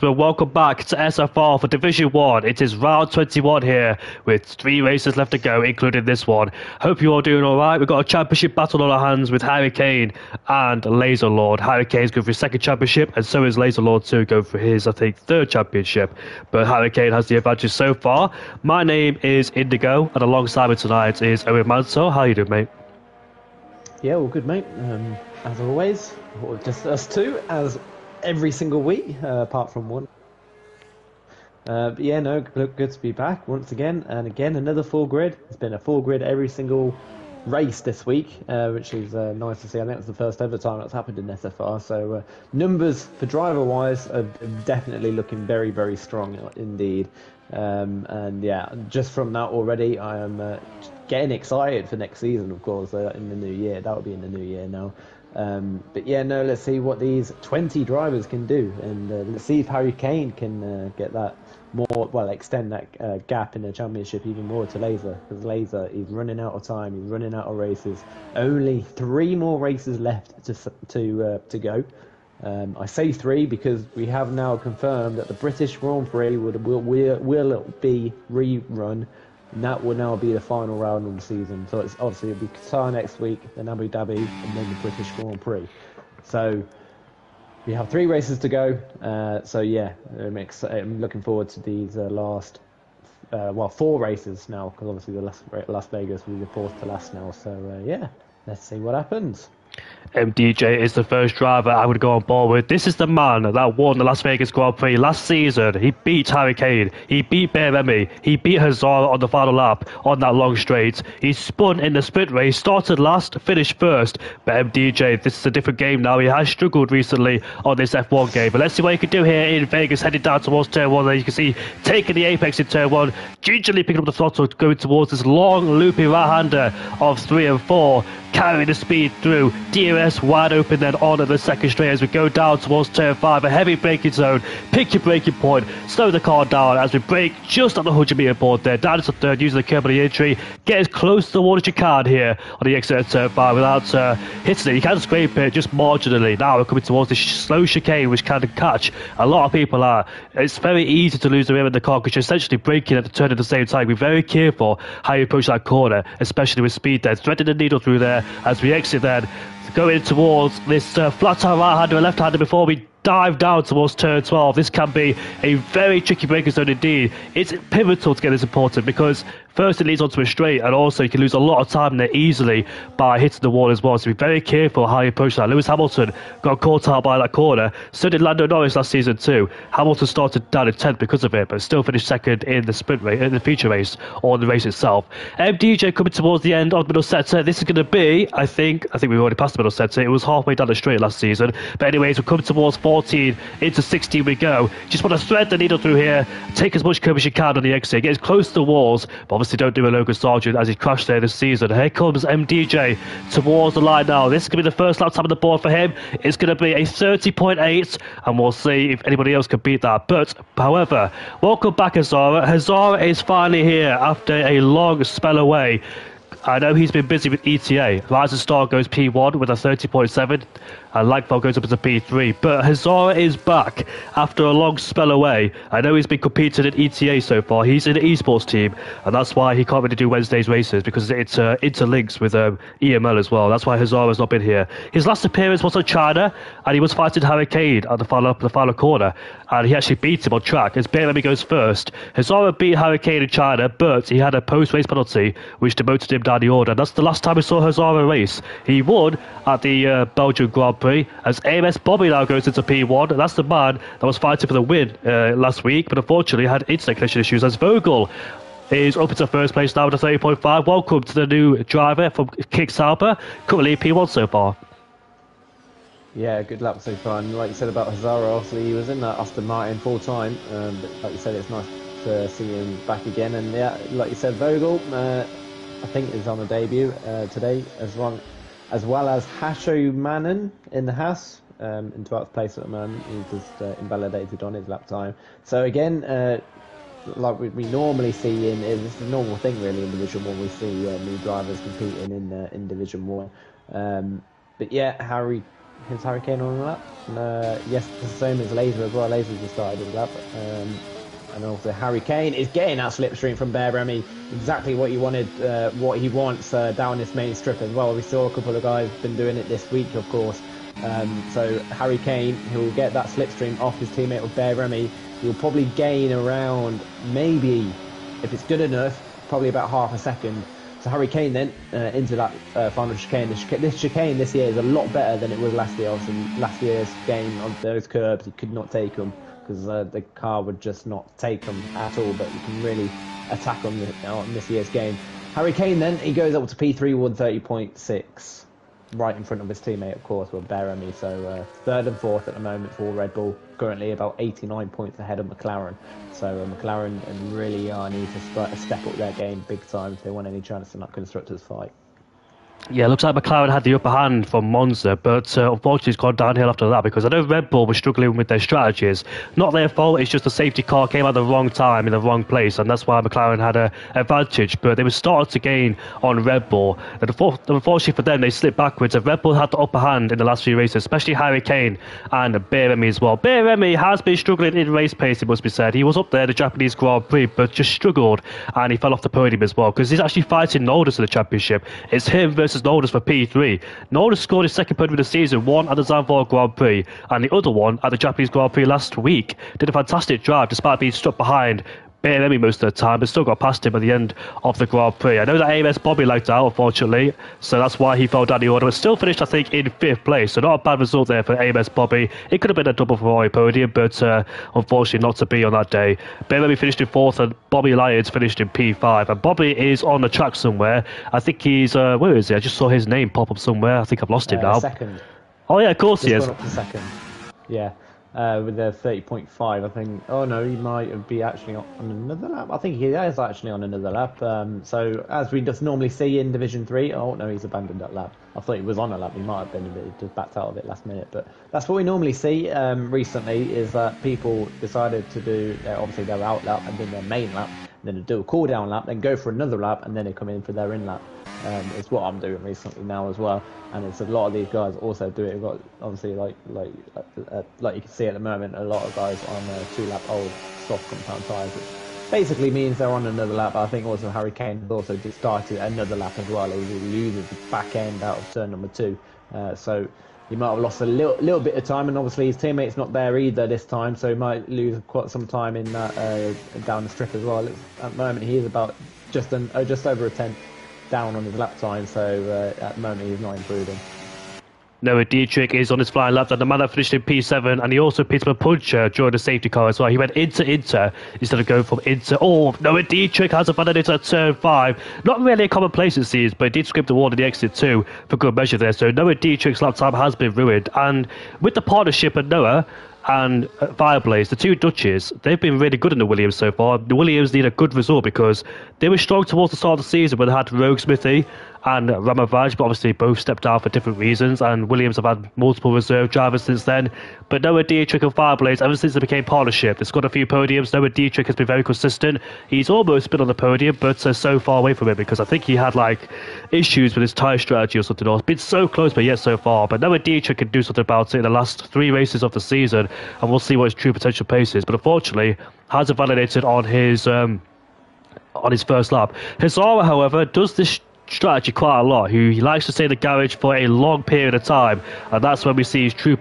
gentlemen, welcome back to SFR for Division 1. It is round 21 here, with 3 races left to go, including this one. Hope you're all doing alright. We've got a championship battle on our hands with Harry Kane and Laser Lord. Harry Kane's going for his second championship, and so is Laser Lord too, going for his, I think, third championship. But Harry Kane has the advantage so far. My name is Indigo, and alongside me tonight is Owen Manso. How you doing, mate? Yeah, all good, mate. As always, or just us two, as every single week, apart from one. But yeah, no, good to be back once again, and again another full grid. It's been a full grid every single race this week, which is nice to see. I think it's the first ever time that's happened in SFR. So numbers for driver-wise are definitely looking very, very strong indeed. And yeah, just from that already, I am getting excited for next season. Of course, in the new year, that will be in the new year now. But yeah, no, let's see what these 20 drivers can do, and let's see if Harry Kane can get that more, well, extend that gap in the championship even more to Laser, because Laser is running out of time, he's running out of races. Only 3 more races left to go. I say 3 because we have now confirmed that the British Grand Prix will be rerun. And that will now be the final round of the season. So it's obviously it'll be Qatar next week, then Abu Dhabi, and then the British Grand Prix. So we have 3 races to go. So yeah, I'm looking forward to these last, 4 races now, because obviously the Las Vegas will be the 4th to last now. So yeah, let's see what happens. MDJ is the first driver I would go on board with. This is the man that won the Las Vegas Grand Prix last season. He beat Harry Kane, he beat Bear Remy, he beat Hazara on the final lap on that long straight. He spun in the sprint race, started last, finished first. But MDJ, this is a different game now. He has struggled recently on this F1 game. But let's see what he can do here in Vegas, heading down towards turn 1. There you can see taking the apex in turn 1, gingerly picking up the throttle, going towards this long loopy right-hander of 3 and 4. Carrying the speed through. DRS wide open then on at the second straight as we go down towards turn 5. A heavy braking zone. Pick your braking point. Slow the car down as we brake just on the 100-meter board there. Down to third using the curb on the entry. Get as close to the wall as you can here on the exit of turn 5 without hitting it. You can scrape it just marginally. Now we're coming towards this slow chicane which can catch a lot of people out. It's very easy to lose the rear of the car because you're essentially braking at the turn at the same time. Be very careful how you approach that corner, especially with speed there. Threading the needle through there as we exit then, going towards this flat tire right-hander and left-hander before we dive down towards turn 12. This can be a very tricky braking zone indeed. It's pivotal to get this important because first it leads onto a straight, and also you can lose a lot of time there easily by hitting the wall as well. So be very careful how you approach that. Lewis Hamilton got caught out by that corner. So did Lando Norris last season too. Hamilton started down in 10th because of it, but still finished second in the sprint race, in the feature race, or the race itself. MDJ coming towards the end of the middle sector. This is going to be, I think we've already passed the middle sector. It was halfway down the straight last season. But anyways, we're coming towards 14 into 16 we go. Just want to thread the needle through here, take as much curb as you can on the exit, get as close to the walls, but obviously don't do a Logan Sargent as he crashed there this season. Here comes MDJ towards the line now. This is going to be the first lap time on the board for him. It's going to be a 30.8, and we'll see if anybody else can beat that. But however, welcome back Hazara. Hazara is finally here after a long spell away. I know he's been busy with ETA. Rising Star goes P1 with a 30.7, and Lagfall goes up as a P3. But Hazara is back after a long spell away. I know he's been competing in ETA so far. He's in the esports team, and that's why he can't really do Wednesday's races, because it interlinks with EML as well. That's why Hazara's not been here. His last appearance was on China, and he was fighting Harry Kane at the final corner, and he actually beat him on track as Bearemy goes first. Hazara beat Harry Kane in China, but he had a post-race penalty which demoted him down the order. That's the last time we saw Hazara race. He won at the Belgian Grand Prix as AMS Bobby now goes into P1. That's the man that was fighting for the win last week, but unfortunately had internet connection issues as Vogel is up into first place now with a 30.5. Welcome to the new driver from Kick Sauber, currently P1 so far. Yeah, good lap so far. And like you said about Hazara, obviously he was in that Aston Martin full time. But like you said, it's nice to see him back again. And yeah, like you said, Vogel, I think is on the debut today, as well as Hasho Manon in the Haas in 12th place at the moment. He just invalidated on his lap time. So again, like we normally see it's a normal thing really in Division 1. We see new drivers competing in Division 1. But yeah, Harry Is Harry Kane on the lap? Yes, the same as Laser as well. Laser's just started the lap. And also Harry Kane is getting that slipstream from Bear Remy. Exactly what he wanted, what he wants down this main strip as well. We saw a couple of guys been doing it this week, of course. So Harry Kane, he'll get that slipstream off his teammate of Bear Remy. He'll probably gain around, maybe, if it's good enough, probably about half a second. So Harry Kane then into that final chicane. This chicane this year is a lot better than it was last year. Obviously, last year's game on those curbs, he could not take them because the car would just not take them at all. But you can really attack on this year's game. Harry Kane then, he goes up to P3 130.6. Right in front of his teammate, of course, with Bear Remy. So third and fourth at the moment for Red Bull. Currently about 89 points ahead of McLaren. So McLaren really need to step up their game big time if they want any chance in that constructors fight. Yeah, it looks like McLaren had the upper hand from Monza, but unfortunately it's gone downhill after that because I know Red Bull was struggling with their strategies. Not their fault, it's just the safety car came at the wrong time in the wrong place, and that's why McLaren had an advantage. But they were starting to gain on Red Bull. And unfortunately for them, they slipped backwards, and Red Bull had the upper hand in the last few races, especially Harry Kane and Bear Remy as well. Bear Remy has been struggling in race pace, it must be said. He was up there, the Japanese Grand Prix, but just struggled, and he fell off the podium as well because he's actually fighting Nolders in the championship. It's him versus Nolders for P3. Nolders scored his second podium of the season, one at the Zandvoort Grand Prix and the other one at the Japanese Grand Prix last week. Did a fantastic drive despite being stuck behind Bear Remy most of the time, but still got past him at the end of the Grand Prix. I know that AMS Bobby lagged out, unfortunately, so that's why he fell down the order, but still finished, I think, in 5th place, so not a bad result there for AMS Bobby. It could have been a double Ferrari podium, but unfortunately not to be on that day. Bear Remy finished in 4th, and Bobby Lyons finished in P5, and Bobby is on the track somewhere. I think he's, where is he? I just saw his name pop up somewhere. I think I've lost him now. Second. Oh yeah, of course he is. Gone up to second. Yeah. With their 30.5, I think. Oh no, he might be actually on another lap. I think he is actually on another lap. So as we just normally see in Division 3, oh no, he's abandoned that lap. I thought he was on a lap. He might have been a bit just backed out of it last minute, but that's what we normally see. Recently is that people decided to do obviously their out lap and then their main lap, and then they do a cool down lap, then go for another lap, and then they come in for their in lap. It's what I'm doing recently now as well, and it's a lot of these guys also do it. We've got obviously like you can see at the moment, a lot of guys on 2-lap old soft compound tyres, which basically means they're on another lap. I think also Harry Kane has also just started another lap as well. He loses the back end out of turn number 2, so he might have lost a little bit of time, and obviously his teammate's not there either this time, so he might lose quite some time in that down the strip as well. At the moment he is about just over a tenth down on his lap time, so at the moment he's not improving. Noah Dietrich is on his flying lap, and the man that finished in P7, and he also picked up a puncher during the safety car as well. He went into instead of going from into. Oh, Noah Dietrich has abandoned at turn 5. Not really a common place it seems, but he did script the wall in the exit too for good measure there. So Noah Dietrich's lap time has been ruined, and with the partnership of Noah and Fireblaze, the two Dutches, they've been really good in the Williams so far. The Williams need a good result because they were strong towards the start of the season when they had Rogue Smithy and Ramavaj, but obviously both stepped down for different reasons, and Williams have had multiple reserve drivers since then. But Noah Dietrich and Fireblaze, ever since they became partnership, they've scored a few podiums. Noah Dietrich has been very consistent. He's almost been on the podium, but so far away from it because I think he had issues with his tyre strategy or something else. Been so close, but yet so far. But Noah Dietrich can do something about it in the last 3 races of the season, and we'll see what his true potential pace is. But unfortunately, hasn't validated on his first lap. Hazara, however, does this strategy quite a lot. He likes to stay in the garage for a long period of time, and that's when we see his true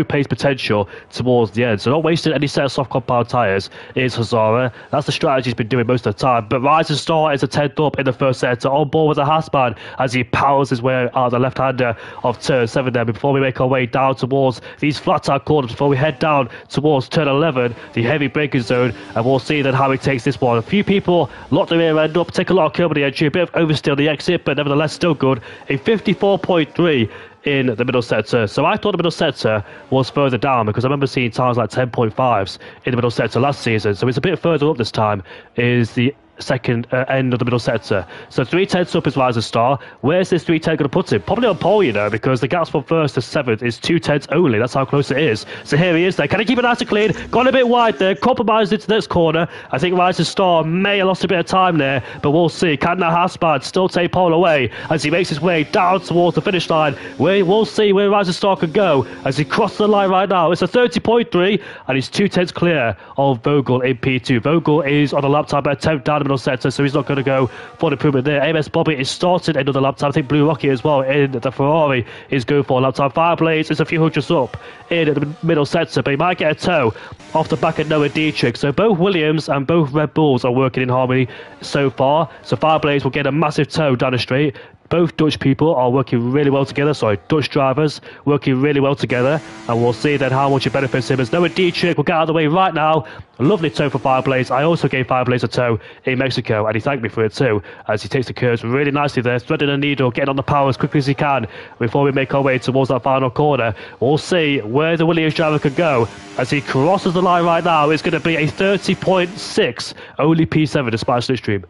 pace potential towards the end. So not wasting any set of soft compound tyres is Hazara. That's the strategy he's been doing most of the time. But Rising Star is a 10th up in the first sector, on board with the Haasman as he powers his way out of the left-hander of turn 7 there before we make our way down towards these flat-tire corners, before we head down towards turn 11, the heavy braking zone, and we'll see then how he takes this one. A few people lock the rear end up, take a lot of curb on the entry, a bit of oversteer on the exit, but nevertheless still good. A 54.3 in the middle sector. So I thought the middle sector was further down because I remember seeing times like 10.5s in the middle sector last season. So it's a bit further up this time. Is the second end of the middle sector. So 3/10 up is Riser Star. Where's this 3/10 going to put him? Probably on pole, you know, because the gaps from first to seventh is 2/10 only. That's how close it is. So here he is there. Can he keep it nice and clean? Gone a bit wide there. Compromised into the next corner. I think Riser Star may have lost a bit of time there, but we'll see. Can the Hasbad still take pole away as he makes his way down towards the finish line? We'll see where Riser Star can go as he crosses the line right now. It's a 30.3 and he's 2/10 clear of Vogel in P2. Vogel is on a lap time at 10th down the middle sector, so he's not going to go for an improvement there. AMS Bobby is starting another lap time. I think Blue Rocket as well in the Ferrari is going for a lap time. Fireblades is a few hundreds up in the middle sector, but he might get a tow off the back of Noah Dietrich. So both Williams and both Red Bulls are working in harmony so far. So Fireblades will get a massive tow down the straight. Both Dutch people are working really well together. Dutch drivers working really well together. And we'll see then how much it benefits him. As Noah Dietrich will get out of the way right now. A lovely tow for Fireblades. I also gave Fireblades a tow in Mexico, and he thanked me for it too, as he takes the curves really nicely there, threading the needle, getting on the power as quickly as he can before we make our way towards that final corner. We'll see where the Williams driver could go as he crosses the line right now. It's going to be a 30.6, only P7 despite slipstream.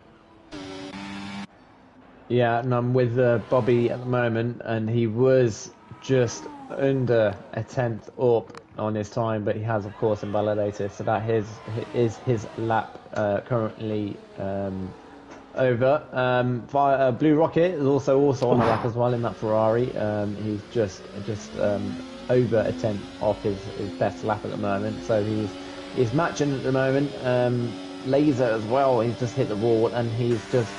Yeah, and I'm with Bobby at the moment, and he was just under a tenth up on his time, but he has, of course, invalidated. So that is his lap currently over. Blue Rocket is also on a lap as well in that Ferrari. He's just over a tenth off his best lap at the moment. So he's matching at the moment. Laser as well. He's just hit the wall, and he's just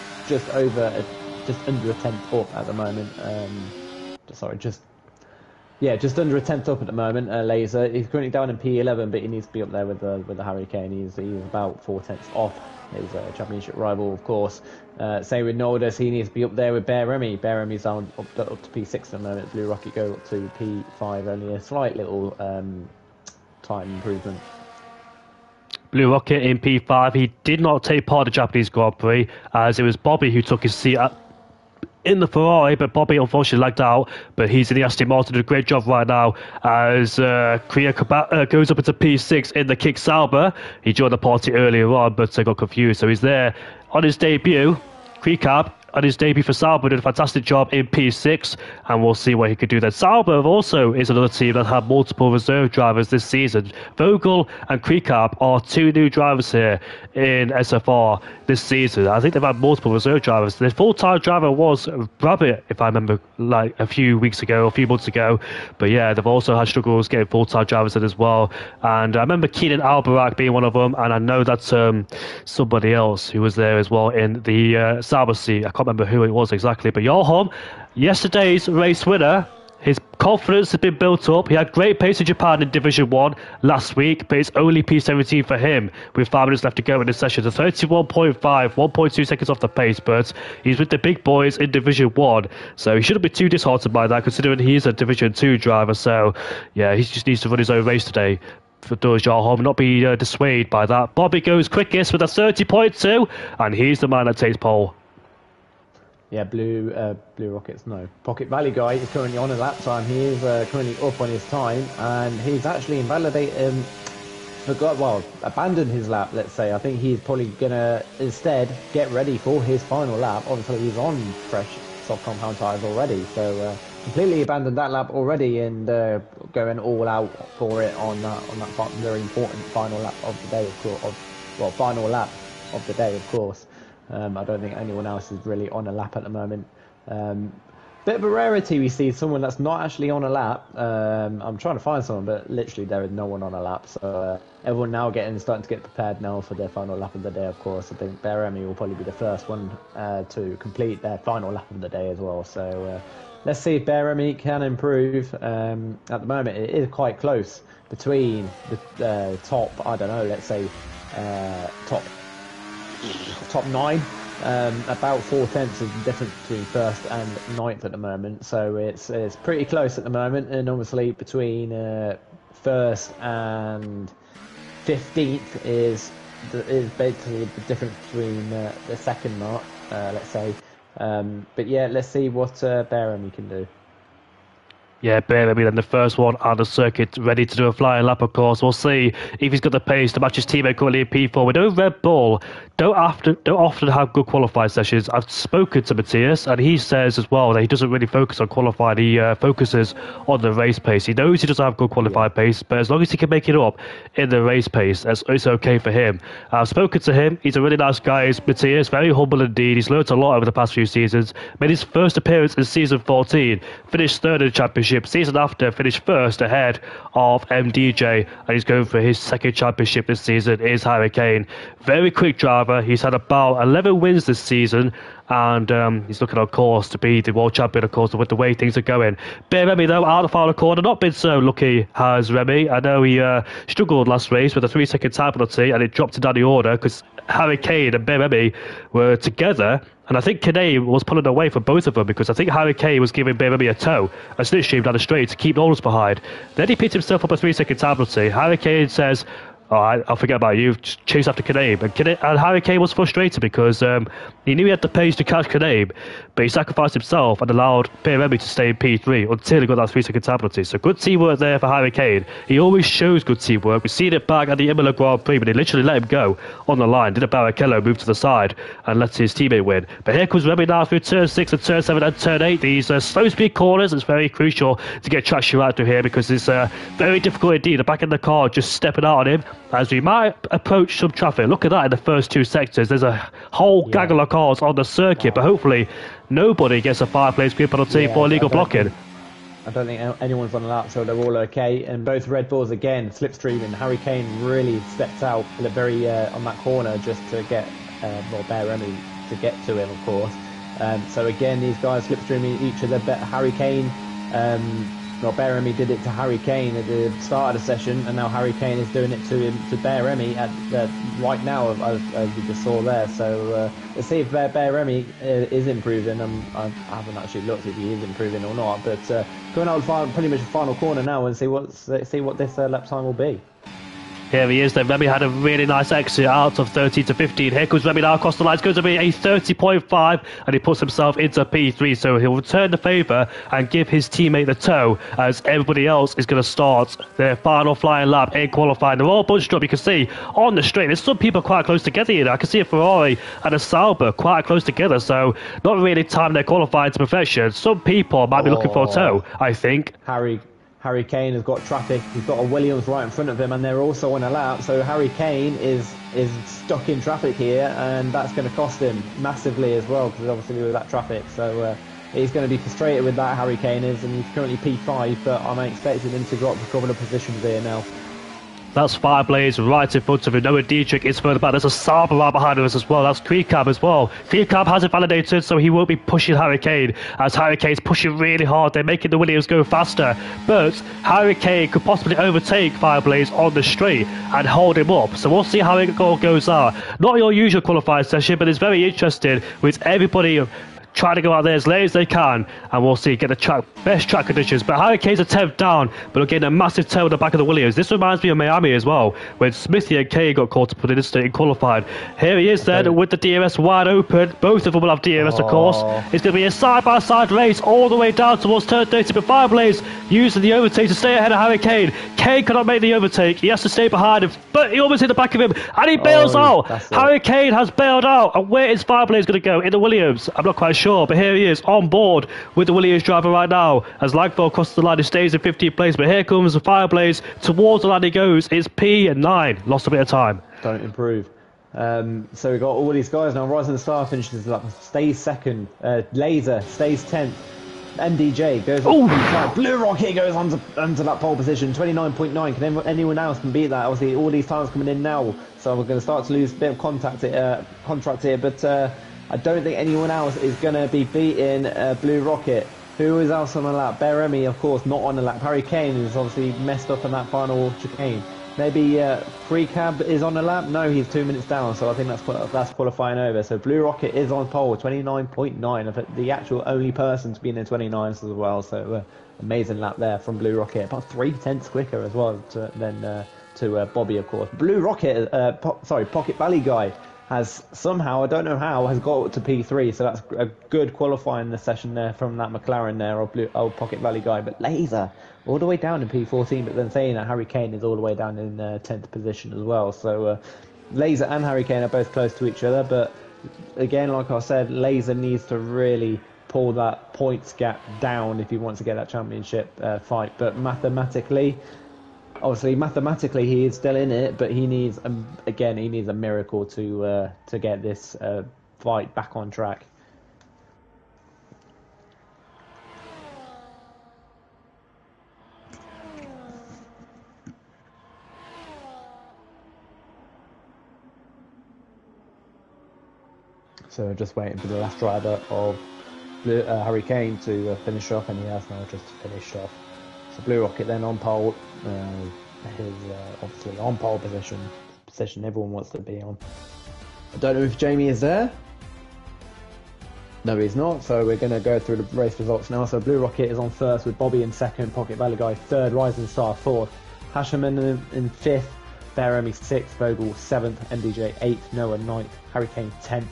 under a tenth up at the moment. Just under a tenth up at the moment. Laser. He's currently down in P11, but he needs to be up there with the Hurricane. He's about 4/10 off his championship rival, of course. Same with Nordus. He needs to be up there with Bear Remy. Bear Remy's down up to P6 at the moment. Blue Rocket goes up to P5. Only a slight little time improvement. Blue Rocket in P5. He did not take part in the Japanese Grand Prix, as it was Bobby who took his seat in the Ferrari, but Bobby unfortunately lagged out. But he's in the Aston Martin, did a great job right now as Korea goes up into P6 in the Kick Sauber. He joined the party earlier on, but got confused. So he's there on his debut. Kriegab on his debut for Sauber did a fantastic job in P6, and we'll see what he could do then. Sauber also is another team that had multiple reserve drivers this season. Vogel and Kriegab are two new drivers here in SFR this season. I think they've had multiple reserve drivers. Their full-time driver was Rabbit, if I remember, like a few months ago. But yeah, they've also had struggles getting full-time drivers in as well. And I remember Keenan Albarak being one of them, and I know that somebody else who was there as well in the Sauber seat. I can't remember who it was exactly, but Johan, yesterday's race winner, his confidence has been built up. He had great pace in Japan in Division 1 last week, but it's only P17 for him with 5 minutes left to go in this session. So 31.5, 1.2 seconds off the pace, but he's with the big boys in Division 1, so he shouldn't be too disheartened by that, considering he's a Division 2 driver. So yeah, he just needs to run his own race today. For does Jarholm not be dissuaded by that. Bobby goes quickest with a 30.2, and he's the man that takes pole. Yeah, Blue Rockets, no. Pocket Valley guy is currently on a lap time. He is currently up on his time, and he's actually abandoned his lap, let's say. I think he's probably going to instead get ready for his final lap. Obviously, he's on fresh soft compound tyres already, so completely abandoned that lap already and going all out for it on that very important final lap of the day, of course. Final lap of the day, of course. I don't think anyone else is really on a lap at the moment. Bit of a rarity we see someone that's not actually on a lap. I'm trying to find someone, but literally there is no one on a lap. So everyone now starting to get prepared now for their final lap of the day, of course. I think Bear Remy will probably be the first one to complete their final lap of the day as well. So let's see if Bear Remy can improve. At the moment, it is quite close between the top, I don't know, let's say top 9. About 4/10 is the difference between first and 9th at the moment, so it's pretty close at the moment. And obviously between first and 15th is basically the difference between the second mark, let's say. But yeah, let's see what Bear Remy can do. Yeah, Bear, I mean, in the first one on the circuit, ready to do a flying lap, of course. We'll see if he's got the pace to match his teammate currently in P4. We know Red Bull don't often have good qualifying sessions. I've spoken to Matthias, and he says as well that he doesn't really focus on qualifying. He focuses on the race pace. He knows he doesn't have good qualifying pace, but as long as he can make it up in the race pace, it's okay for him. I've spoken to him. He's a really nice guy. He's Matthias, very humble indeed. He's learned a lot over the past few seasons. Made his first appearance in season 14, finished third in the championship. Season after, finished first ahead of MDJ, and he's going for his second championship this season. Is Harry Kane. Very quick driver. He's had about 11 wins this season, and he's looking on course to be the world champion, of course, with the way things are going. Bear Remy, though, out of the final corner, not been so lucky has Remy. I know he struggled last race with a 3-second time penalty, and it dropped him down the order because Harry Kane and Bear Remy were together. And I think Kane was pulling away from both of them because I think Harry Kane was giving Bear Remy a tow, a slipstream down the straight to keep Knowles behind. Then he picked himself up a 3-second time penalty. Harry Kane says, "Oh, I'll forget about you. Just chase after Kane." And Harry Kane was frustrated because he knew he had the pace to catch Kane, but he sacrificed himself and allowed Pierre Remy to stay in P3 until he got that 3-second time penalty. So good teamwork there for Harry Kane. He always shows good teamwork. We've seen it back at the Imola Grand Prix, but he literally let him go on the line. Did a Barrichello move to the side and let his teammate win. But here comes Remy now through turn 6 and turn 7 and turn 8. These slow speed corners. It's very crucial to get traction right through here because it's very difficult indeed. The back of the car just stepping out on him as we might approach some traffic. Look at that in the first two sectors. There's a whole gaggle of cars on the circuit, but hopefully nobody gets a 5-place grid penalty for illegal blocking. I don't think anyone's on the lap, so they're all okay. And both Red Bulls again slipstreaming. Harry Kane really stepped out very on that corner just to get Bear Remy to get to him, of course. So again, these guys slipstreaming each other. Harry Kane. Bear Remy did it to Harry Kane at the start of the session, and now Harry Kane is doing it to Bear Remy right now, as we just saw there. So let's see if Bear Remy is improving. I haven't actually looked if he is improving or not, but going out pretty much the final corner now and see what this lap time will be. Here he is then. Remy had a really nice exit out of 13 to 15. Here comes Remy now across the line. It's going to be a 30.5 and he puts himself into P3. So he'll return the favour and give his teammate the tow as everybody else is going to start their final flying lap in qualifying. They're all bunched up. You can see on the straight, there's some people quite close together here. I can see a Ferrari and a Sauber quite close together. So not really timing their qualifying to perfection. Some people might be looking for a tow, I think. Harry Kane has got traffic. He's got a Williams right in front of him, and they're also on a lap. So Harry Kane is stuck in traffic here, and that's going to cost him massively as well, because obviously with that traffic. So he's going to be frustrated with that. Harry Kane is, and he's currently P5, but I'm expecting him to drop a couple of positions here now. That's Fireblade right in front of him. Noah Dietrich is further back. There's a Sauber right behind us as well. That's Creecab as well. Creecab has it validated, so he won't be pushing Harry Kane, as Harry Kane's pushing really hard. They're making the Williams go faster. But Harry Kane could possibly overtake Fireblade on the straight and hold him up. So we'll see how it all goes out. Not your usual qualifying session, but it's very interesting with everybody try to go out there as late as they can, and we'll see, get the best track conditions. But Harry Kane's a 10th down, but again, a massive tail in the back of the Williams. This reminds me of Miami as well, when Smithy and Kane got caught up in qualified. Here he is then, with the DRS wide open. Both of them will have DRS, of course. It's going to be a side-by-side race all the way down towards turn 30, but Fireblade using the overtake to stay ahead of Harry Kane. Kane cannot make the overtake. He has to stay behind him, but he almost hit the back of him, and he bails out. Harry Kane has bailed out, and where is Fireblade going to go? In the Williams? I'm not quite sure, but here he is on board with the Williams driver right now as Langford crosses the line. He stays in 15th place, but here comes the Fireblades towards the line. He goes. It's P9. Lost a bit of time. Don't improve. So we've got all these guys now. Rising Star finishes up, stays second. Laser stays 10th. MDJ goes on P5. Blue Rocket goes onto that pole position, 29.9. Can anyone else can beat that? Obviously, all these times coming in now, so we're going to start to lose a bit of contract here, but I don't think anyone else is going to be beating Blue Rocket. Who is else on the lap? Bear Remy, of course, not on the lap. Harry Kane is obviously messed up in that final chicane. Maybe Freecab is on the lap. No, he's 2 minutes down, so I think that's qualifying over. So Blue Rocket is on pole, 29.9. The actual only person to be in the 29s as well. So amazing lap there from Blue Rocket. About 3/10 quicker as well than to Bobby, of course. Blue Rocket, Pocket Valley guy. has somehow, I don't know how, has got to P3. So that's a good qualifying session there from that McLaren there, old Pocket Valley guy. But Laser all the way down in P14. But then saying that Harry Kane is all the way down in 10th position as well. So Laser and Harry Kane are both close to each other. But again, like I said, Laser needs to really pull that points gap down if he wants to get that championship fight. But mathematically, he is still in it, but he needs a miracle to get this fight back on track. So just waiting for the last driver of Harry Kane to finish off, and he has now just finished off. So Blue Rocket then on pole, his obviously on pole position everyone wants to be on. I don't know if Jamie is there. No, he's not. So we're going to go through the race results now. So Blue Rocket is on first with Bobby in second, Pocket Valley Guy third, Rising Star fourth, Hasherman in fifth, Baremy sixth, Vogel seventh, MDJ eighth, Noah ninth, Harry Kane 10th,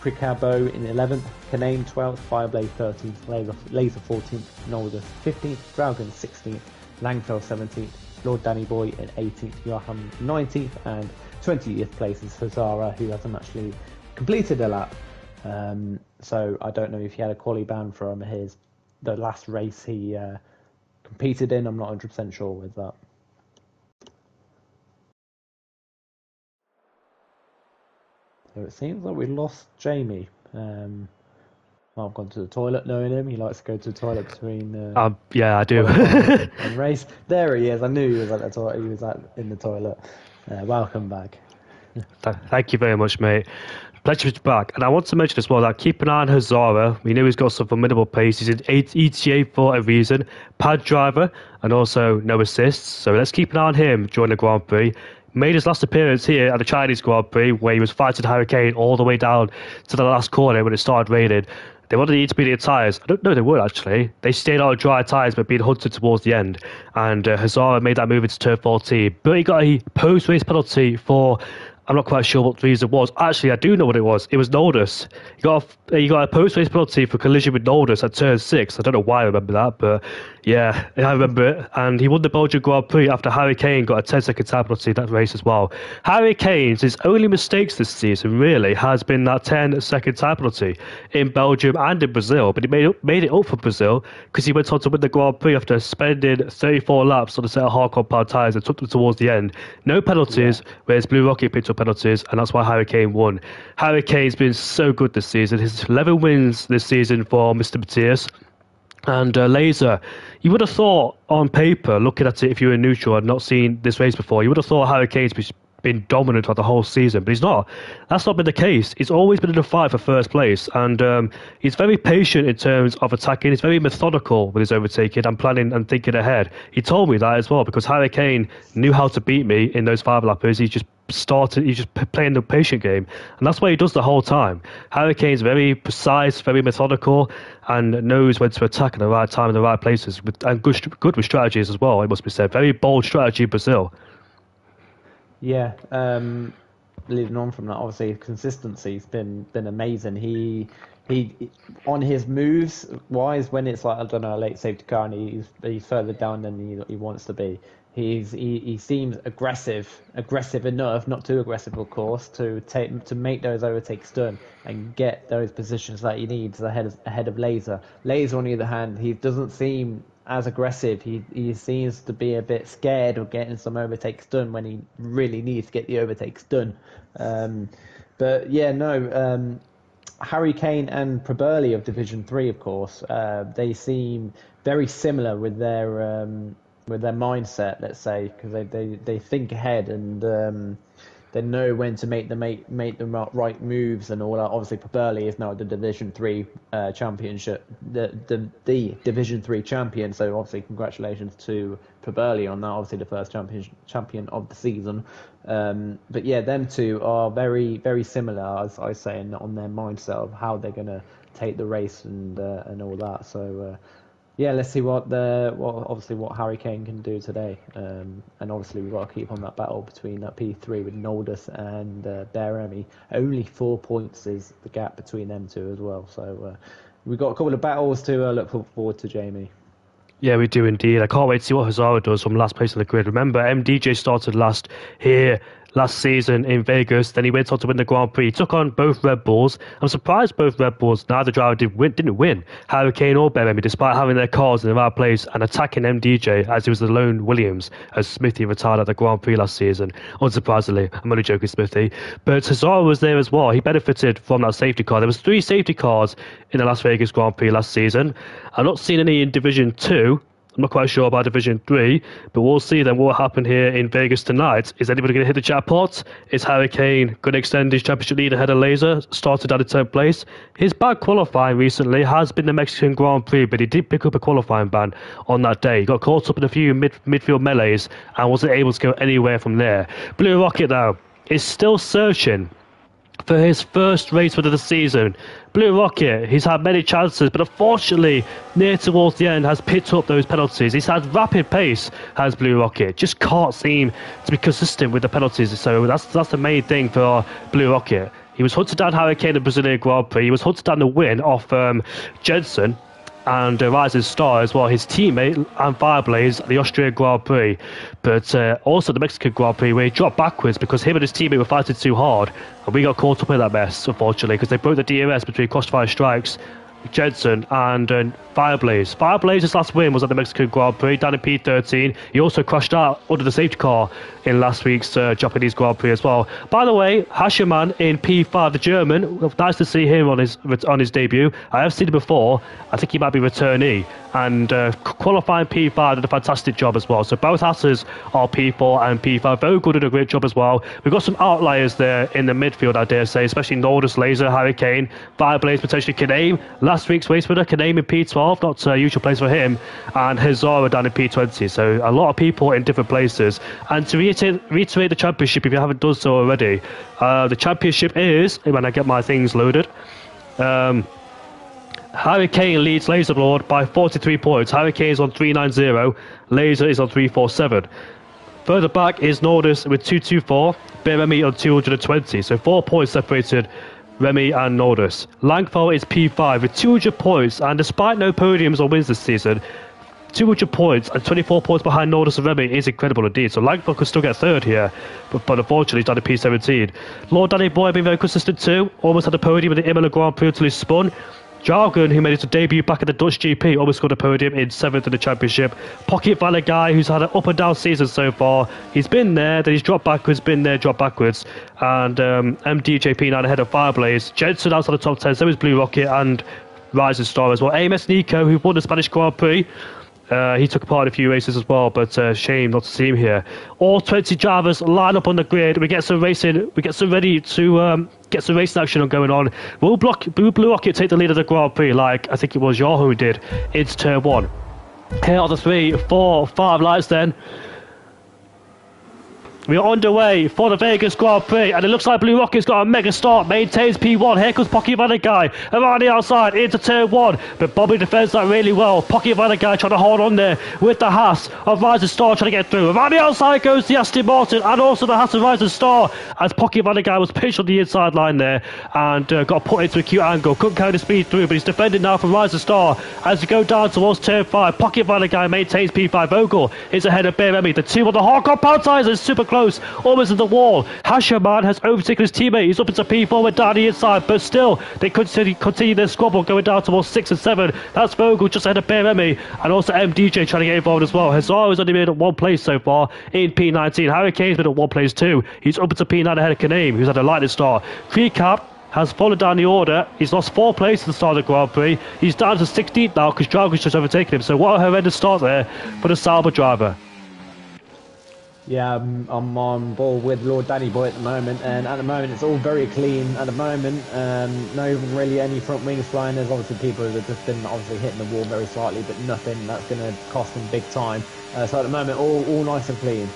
Cricabo in 11th, Canane 12th, Fireblade 13th, Laser 14th, Nolder 15th, Draugen 16th, Langfell 17th, Lord Danny Boy in 18th, Johan 19th, and 20th place is Hazara, who hasn't actually completed a lap. So I don't know if he had a quali ban from the last race he competed in. I'm not 100% sure with that. So it seems like we lost Jamie. I've gone to the toilet knowing him. He likes to go to the toilet between... yeah, I do. and race. There he is. I knew he was at the toilet. He was in the toilet. Welcome back. Thank you very much, mate. Pleasure to be back. And I want to mention as well that keep an eye on Hazara. We know he's got some formidable pace. He's in ETA for a reason. Pad driver and also no assists. So let's keep an eye on him during the Grand Prix. Made his last appearance here at the Chinese Grand Prix where he was fighting Harry Kane all the way down to the last corner when it started raining. They wanted the intermediate tyres. I don't know they would actually. They stayed on dry tyres but being hunted towards the end. And Hazara made that move into turn 14. But he got a post-race penalty for... I'm not quite sure what the reason was. Actually, I do know what it was. It was Noldus. He got a post-race penalty for collision with Noldus at turn 6. I don't know why I remember that, but yeah, I remember it. And he won the Belgian Grand Prix after Harry Kane got a 10-second time penalty in that race as well. Harry Kane's his only mistakes this season really has been that 10-second time penalty in Belgium and in Brazil. But he made it up for Brazil because he went on to win the Grand Prix after spending 34 laps on a set of hard compound tyres and took them towards the end. No penalties, whereas Blue Rocket picked up penalties, and that's why Harry Kane won. Harry Kane's been so good this season. His 11 wins this season for Mr. Matthias. And Laser, you would have thought on paper, looking at it if you were neutral and not seen this race before, you would have thought Harry Kane's been dominant throughout the whole season, but he's not. That's not been the case. He's always been in a fight for first place, and he's very patient in terms of attacking. He's very methodical with his overtaking and planning and thinking ahead. He told me that as well, because Harry Kane knew how to beat me in those 5-lappers. He's just playing the patient game, and that's what he does the whole time. Harry Kane's very precise, very methodical, and knows when to attack at the right time in the right places, and good with strategies as well, it must be said. Very bold strategy in Brazil. Yeah, leading on from that, obviously consistency's been amazing. He on his moves wise, when it's like, I don't know, a late safety car and he's further down than he wants to be. He seems aggressive enough, not too aggressive of course, to make those overtakes done and get those positions that he needs ahead of Laser. Laser on the other hand, he doesn't seem as aggressive. He seems to be a bit scared of getting some overtakes done when he really needs to get the overtakes done. But yeah, no. Harry Kane and Proberli of Division 3, of course, they seem very similar with their mindset, let's say, because they think ahead and they know when to make the right moves and all that. Obviously, Proberli is now the Division 3 championship, the Division 3 champion. So obviously, congratulations to Proberli on that. Obviously, the first champion of the season. But yeah, them two are very, very similar, as I say, on their mindset of how they're going to take the race and all that. So Yeah, let's see what obviously what Harry Kane can do today. And obviously we've got to keep on that battle between that P3 with Noldus and Beremi. Only 4 points is the gap between them two as well. So we've got a couple of battles to look forward to, Jamie. Yeah, we do indeed. I can't wait to see what Hazara does from last place on the grid. Remember, MDJ started last season in Vegas. Then he went on to win the Grand Prix. He took on both Red Bulls. I'm surprised both Red Bulls, neither driver didn't win. Harry Kane or Beremy, despite having their cars in the right place and attacking MDJ as he was the lone Williams, as Smithy retired at the Grand Prix last season. Unsurprisingly, I'm only joking, Smithy. But Hazara was there as well. He benefited from that safety car. There was 3 safety cars in the Las Vegas Grand Prix last season. I'm not seeing any in Division 2. I'm not quite sure about Division 3, but we'll see then what will happen here in Vegas tonight. Is anybody going to hit the jackpot? Is Harry Kane going to extend his championship lead ahead of Laser, started at a 10th place? His bad qualifying recently has been the Mexican Grand Prix, but he did pick up a qualifying ban on that day. He got caught up in a few midfield melees and wasn't able to go anywhere from there. Blue Rocket, though, is still searching for his first race win of the season. Blue Rocket, he's had many chances, but unfortunately, near towards the end, has picked up those penalties. He's had rapid pace, has Blue Rocket. Just can't seem to be consistent with the penalties. So that's the main thing for Blue Rocket. He was hunted down Harry Kane in the Brazilian Grand Prix. He was hunted down the win off Jensen and Rising Star as well, his teammate and Fireblaze at the Austrian Grand Prix, but also the Mexican Grand Prix where he dropped backwards because him and his teammate were fighting too hard, and we got caught up in that mess, unfortunately, because they broke the DRS between Crossfire Strikes, Jensen and Fireblaze. Fireblaze's last win was at the Mexican Grand Prix down in P13. He also crashed out under the safety car in last week's Japanese Grand Prix as well. By the way, Hasherman in P5, the German, nice to see him on his debut. I have seen him before. I think he might be returnee. And qualifying P5 did a fantastic job as well. So both Hassers are P4 and P5. Vogel did a great job as well. We've got some outliers there in the midfield, I dare say, especially Nordus, Laser, Harry Kane, Fireblaze, potentially Kaname. Last week's race winner, Kaname in P12, not a usual place for him, and Hazara down in P20. So a lot of people in different places. And to reiterate the championship, if you haven't done so already, the championship is, when I get my things loaded, Harry Kane leads Laserlord by 43 points. Harry Kane is on 390, Laser is on 347. Further back is Nordus with 224, Beremy on 220. So 4 points separated Remy and Nordus. Langfell is P5 with 200 points, and despite no podiums or wins this season, 200 points and 24 points behind Nordus and Remy is incredible indeed. So Langfell could still get third here, but unfortunately he's down to P17. Lord Danny Boy being very consistent too, almost had a podium in the Imola Grand Prix until he spun. Jargon, who made his debut back at the Dutch GP, almost scored a podium in 7th in the championship. Pocket Valley guy, who's had an up and down season so far. He's been there, then he's dropped backwards, been there, dropped backwards. And MDJP9 ahead of Fireblaze. Jensen outside the top 10, so is Blue Rocket and Rising Star as well. AMS Nico, who won the Spanish Grand Prix. He took part in a few races as well, but shame not to see him here. All 20 drivers line up on the grid. We get some racing. We get some ready to get some racing action going on. Will Blue Rocket take the lead of the Grand Prix like I think it was Yahoo did? It's turn 1. Here are the 3, 4, 5 lights then. We are underway for the Vegas Grand Prix, and it looks like Blue Rocket's got a mega start, maintains P1. Here comes Pocket Valley guy around the outside into turn 1, but Bobby defends that really well. Pocket Valley guy trying to hold on there with the Haas of Rising Star trying to get through. Around the outside goes the Aston Martin and also the Haas of Rising Star as Pocket Valley guy was pitched on the inside line there and got put into a cute angle. Couldn't carry the speed through, but he's defending now from Rising Star as we go down towards turn 5. Pocket Valley guy maintains P5. Vogel is ahead of Bear Remy. The 2 on the hard compound tires is super close, almost at the wall. Hasherman has overtaken his teammate. He's up into P4 with down the inside, but still they continue their squabble going down towards 6 and 7. That's Vogel just ahead of Bear Remy and also MDJ trying to get involved as well. Hazara has only been at 1 place so far in P19. Harry Kane's been at 1 place too. He's up into P9 ahead of Kaname, who's had a lightning start. Creecap has fallen down the order. He's lost 4 places at the start of the Grand Prix. He's down to 16th now because Drago's just overtaken him. So what a horrendous start there for the Sauber driver. Yeah, I'm on board with Lord Danny Boy at the moment, and at the moment it's all very clean at the moment. No really any front wings flying. There's obviously people that have just been obviously hitting the wall very slightly, but nothing that's going to cost them big time. So at the moment, all nice and clean.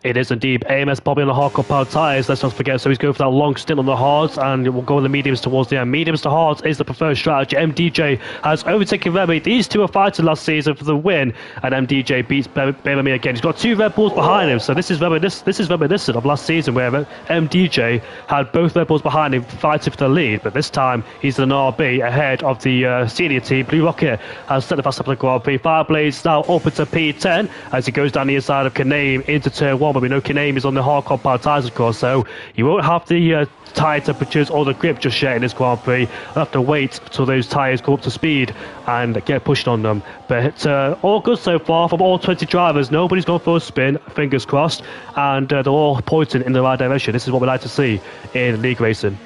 It is indeed. AMS Bobby on the hard compound tyres, let's not forget. So he's going for that long stint on the hards, and we'll go with the mediums towards the end. Mediums to hards is the preferred strategy. MDJ has overtaken Remy. These two are fighting last season for the win, and MDJ beats Remy again. He's got 2 Red Bulls behind him, so this is reminiscent of last season where MDJ had both Red Bulls behind him fighting for the lead, but this time he's an RB ahead of the senior team. Blue Rocket has set the fast up the Grand Prix. Fireblades now up into P10 as he goes down the inside of Kaname into turn 1. But we know Kaname is on the hard compound tyres, of course, so you won't have the tyre temperatures or the grip just yet in this Grand Prix. You'll have to wait till those tyres go up to speed and get pushed on them. But all good so far from all 20 drivers. Nobody's gone for a spin, fingers crossed, and they're all pointing in the right direction. This is what we like to see in league racing.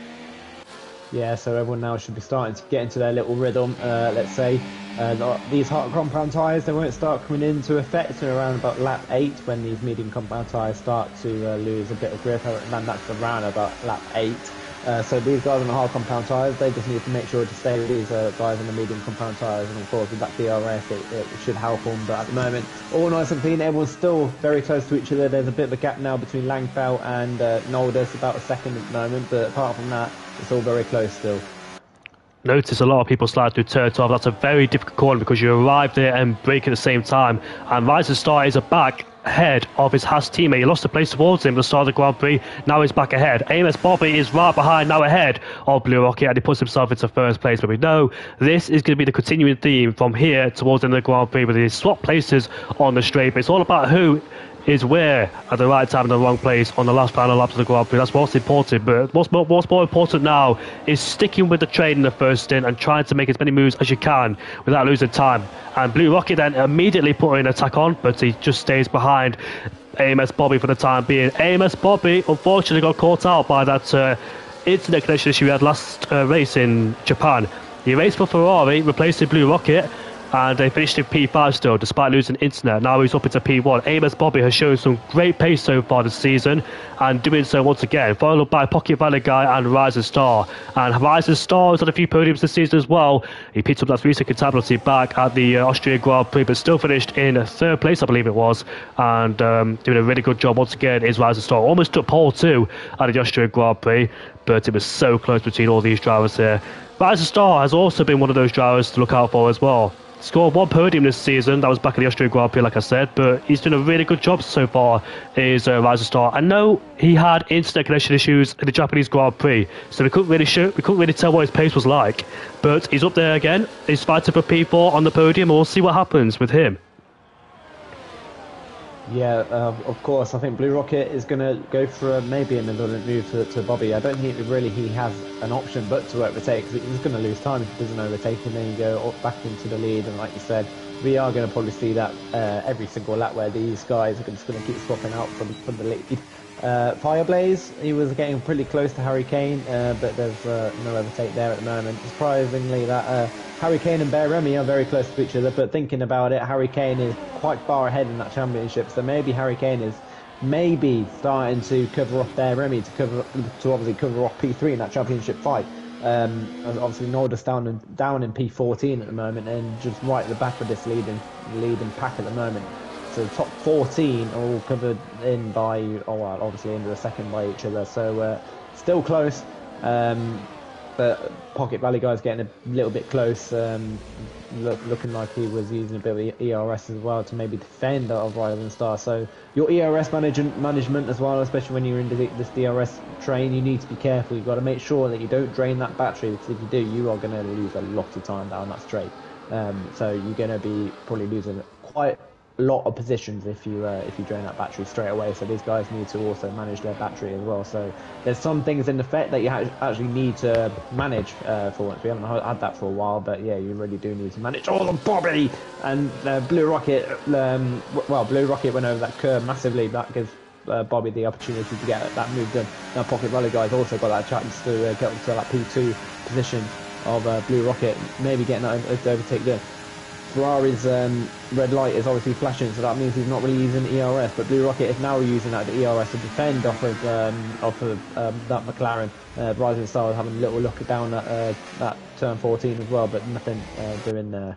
Yeah, so everyone now should be starting to get into their little rhythm, let's say. These hard compound tyres, they won't start coming into effect around about lap 8 when these medium compound tyres start to lose a bit of grip, and that's around about lap 8. So these guys on the hard compound tyres, they just need to make sure to stay with these guys on the medium compound tyres, and of course with that DRS it should help them, but at the moment all nice and clean. Everyone's still very close to each other. There's a bit of a gap now between Langfeld and Noldus, about a second at the moment, but apart from that it's all very close still. Notice a lot of people slide through turn 12. That's a very difficult corner because you arrive there and brake at the same time. And Rising Star is back ahead of his Haas teammate. He lost the place towards him at the start of the Grand Prix. Now he's back ahead. AMS Bobby is right behind, now ahead of Blue Rocket, and he puts himself into first place. But we know this is going to be the continuing theme from here towards the end of the Grand Prix, with these swap places on the straight. But it's all about who is where at the right time in the wrong place on the last final laps of the Grand Prix. That's what's important. But what's more important now is sticking with the train in the first stint and trying to make as many moves as you can without losing time. And Blue Rocket then immediately put an attack on, but he just stays behind AMS Bobby for the time being. AMS Bobby unfortunately got caught out by that internet connection issue we had last race in Japan. He raced for Ferrari, replacing Blue Rocket, and they finished in P5 still, despite losing internet. Now he's up into P1. AMS Bobby has shown some great pace so far this season, and doing so once again, followed by Pocket Valley Guy and Rising Star. And Rising Star has had a few podiums this season as well. He picked up that 3-second penalty back at the Austrian Grand Prix, but still finished in third place, I believe it was, and doing a really good job once again is Rising Star. Almost took pole 2 at the Austrian Grand Prix, but it was so close between all these drivers here. Rising Star has also been one of those drivers to look out for as well. Scored 1 podium this season, that was back at the Austrian Grand Prix, like I said, but he's doing a really good job so far, is Rising Star. I know he had internet connection issues in the Japanese Grand Prix, so we couldn't really tell what his pace was like, but he's up there again. He's fighting for P4 on the podium, and we'll see what happens with him. Yeah, of course. I think Blue Rocket is going to go for maybe another move to Bobby. I don't think really he has an option but to overtake, because he's going to lose time if he doesn't overtake, and then you go back into the lead. And like you said, we are going to probably see that every single lap where these guys are just going to keep swapping out from the lead. Fireblaze, he was getting pretty close to Harry Kane, but there's no overtake there at the moment. Surprisingly, that Harry Kane and Bear Remy are very close to each other, but thinking about it, Harry Kane is quite far ahead in that championship, so maybe Harry Kane is starting to cover off Bear Remy to obviously cover off P3 in that championship fight. Obviously Noldus down in P14 at the moment, and just right at the back of this leading pack at the moment. So the top 14 are all covered in by, obviously into the second by each other, so still close. But Pocket Valley Guy's getting a little bit close, looking like he was using a bit of ERS as well to maybe defend of Rising Star. So your ERS management as well, especially when you're in this DRS train, you need to be careful. You've got to make sure that you don't drain that battery, because if you do, you are going to lose a lot of time down that straight. So you're going to be probably losing quite a lot of positions if you drain that battery straight away. So these guys need to also manage their battery as well. So there's some things in effect that you actually need to manage for once. We haven't had that for a while, but yeah, you really do need to manage all of Bobby and Blue Rocket. Blue Rocket went over that curve massively. That gives Bobby the opportunity to get that move done. Now Pocket Valley Guy's also got that chance to get up to that P2 position of Blue Rocket, maybe getting that overtake there. Ferrari's red light is obviously flashing, so that means he's not really using ERS, but Blue Rocket is now using that ERS to defend off of that McLaren. Rising Star is having a little look down at that turn 14 as well, but nothing doing there.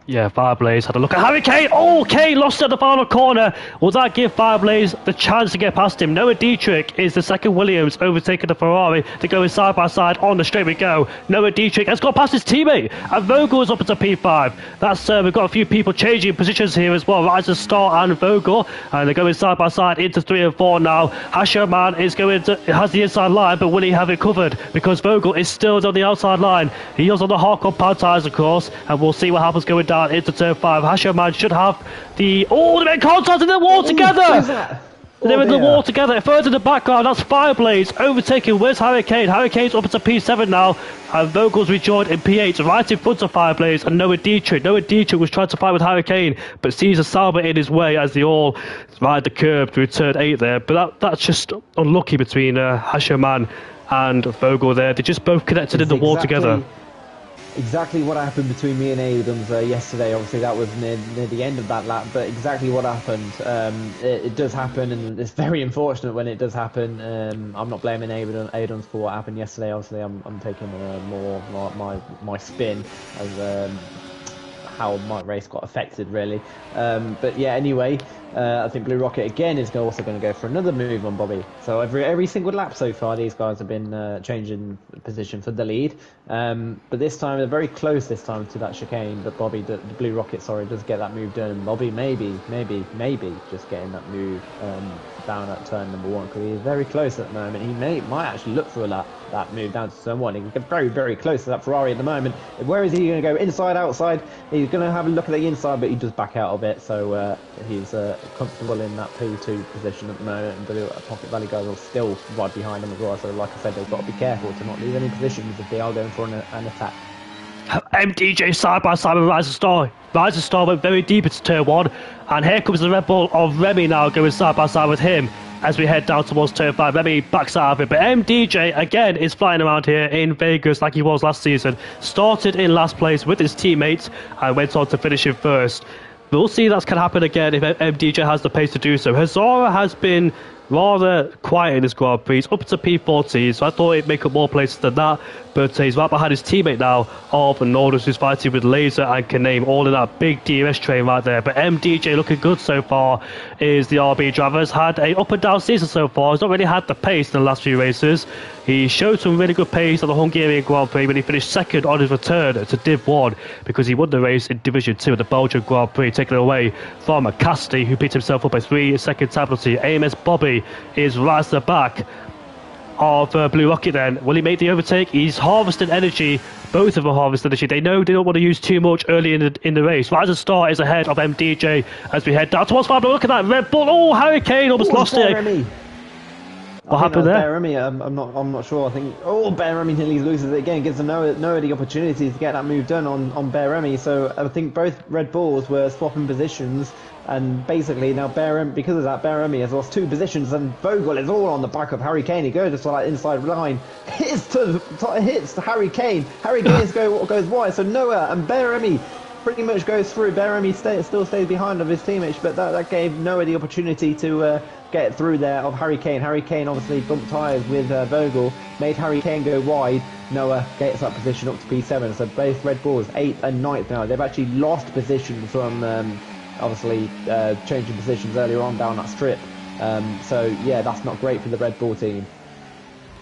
Yeah, Fireblaze had a look at Harry Kane. Oh, Kane lost at the final corner. Will that give Fireblaze the chance to get past him? Noah Dietrich is the second Williams, overtaking the Ferrari. They're going side by side on the straight we go. Noah Dietrich has got past his teammate, and Vogel is up into P5. That's we've got a few people changing positions here as well. Riser Star and Vogel, and they're going side by side into 3 and 4 now. Hasherman is going to has the inside line, but will he have it covered? Because Vogel is still on the outside line. He is on the hardcore power tires, of course, and we'll see what happens going down into turn 5. Hasherman should have the... Oh, they're in contact in the wall together! They're in the wall together. Further in the background, that's Fireblaze overtaking. Where's Harry Kane? Harry Kane's up into P7 now, and Vogel's rejoined in P8, right in front of Fireblaze and Noah Dietrich. Noah Dietrich was trying to fight with Harry Kane, but sees a Sauber in his way as they all ride the curb through turn 8 there. But that's just unlucky between Hasherman and Vogel there. They just both connected in the wall together. Exactly what happened between me and Adams yesterday. Obviously, that was near the end of that lap, but exactly what happened. It does happen, and it's very unfortunate when it does happen. I'm not blaming Adams for what happened yesterday. Obviously, I'm taking more my spin as how my race got affected, really. But yeah, anyway, I think Blue Rocket again is also going to go for another move on Bobby. So every single lap so far, these guys have been changing position for the lead. But this time they're very close this time to that chicane. But Bobby, the Blue Rocket, sorry, does get that move done. And Bobby maybe just getting that move down at turn number 1, because he's very close at the moment. He might actually look for that move down to turn 1. He can get very close to that Ferrari at the moment. Where is he going to go? Inside, outside? He's going to have a look at the inside, but he does back out of it. So he's comfortable in that P2 position at the moment. And the Pocket Valley guys are still right behind him as well. So like I said, they've got to be careful to not lose any positions if they are going for an attack. MDJ side by side with Riser Star. Riser Star went very deep into turn 1, and here comes the Red Bull of Remy now going side by side with him as we head down towards turn 5. Remy backs out of it, but MDJ again is flying around here in Vegas like he was last season. Started in last place with his teammates and went on to finish in first. We'll see that can happen again if MDJ has the pace to do so. Hazara has been rather quiet in his Grand Prix. He's up to P14, so I thought he'd make up more places than that. But he's right behind his teammate now of Nordus, who's fighting with Laser and Kaname, all in that big DRS train right there. But MDJ looking good so far is the RB driver. Has had a up and down season so far. He's not really had the pace in the last few races. He showed some really good pace at the Hungarian Grand Prix when he finished second on his return to Div 1, because he won the race in Division 2 of the Belgian Grand Prix, taking it away from Casti, who picked himself up by 3-second time penalty. AMS Bobby is right at the back of Blue Rocket then. Will he make the overtake? He's harvesting energy. Both of them harvest energy. They know they don't want to use too much early in the race. Riser Star is ahead of MDJ as we head down towards 5. Look at that Red Bull. Oh, Harry Kane almost lost it. What happened there? Remy, I'm not sure. I think Bear Remy nearly loses it again. Gives Noah the opportunity to get that move done on Bear Remy. So I think both Red Bulls were swapping positions, and basically now because of that, Bear Remy has lost 2 positions, and Vogel is all on the back of Harry Kane. He goes to that inside line, hits to Harry Kane. Harry Kane goes wide. So Noah and Bear Remy pretty much goes through. Bear Remy still stays behind of his teammates, but that gave Noah the opportunity to get through there of Harry Kane. Harry Kane obviously bumped tyres with Vogel, made Harry Kane go wide. Noah gets that position up to P7. So both Red Bulls 8th and 9th now. They've actually lost positions from obviously changing positions earlier on down that strip. So yeah, that's not great for the Red Bull team.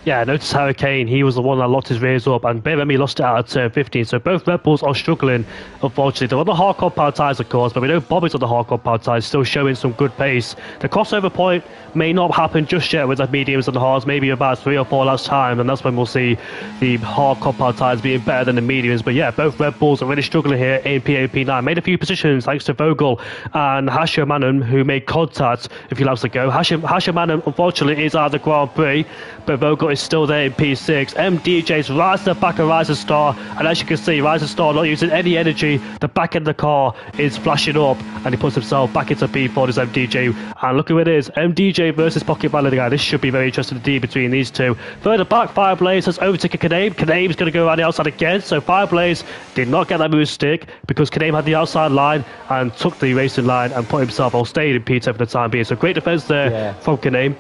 Yeah, notice Harry Kane, he was the one that locked his rears up, and Remy lost it out at turn 15, so both Red Bulls are struggling, unfortunately. They're on the hardcore power tyres, of course, but we know Bobby's on the hardcore power tyres, still showing some good pace. The crossover point may not happen just yet with the mediums and the hards, maybe about 3 or 4 laps time, and that's when we'll see the hardcore power tyres being better than the mediums. But yeah, both Red Bulls are really struggling here in P8, P9. Made a few positions thanks to Vogel and Hasherman, who made contact a few laps ago. Hasherman, unfortunately, is out of the Grand Prix, but Vogel is still there in P6. MDJ's right to the back of Riser Star, and as you can see, Riser Star not using any energy. The back end of the car is flashing up, and he puts himself back into P4 as MDJ. And look who it is, MDJ versus Pocket Valley guy. This should be very interesting indeed between these two. Further back, Fireblaze has overtaken Kaname. Kaname's going to go around the outside again, so Fireblaze did not get that move stick because Kaname had the outside line and took the racing line and put himself on stayed in P10 for the time being. So great defense there from Kaname.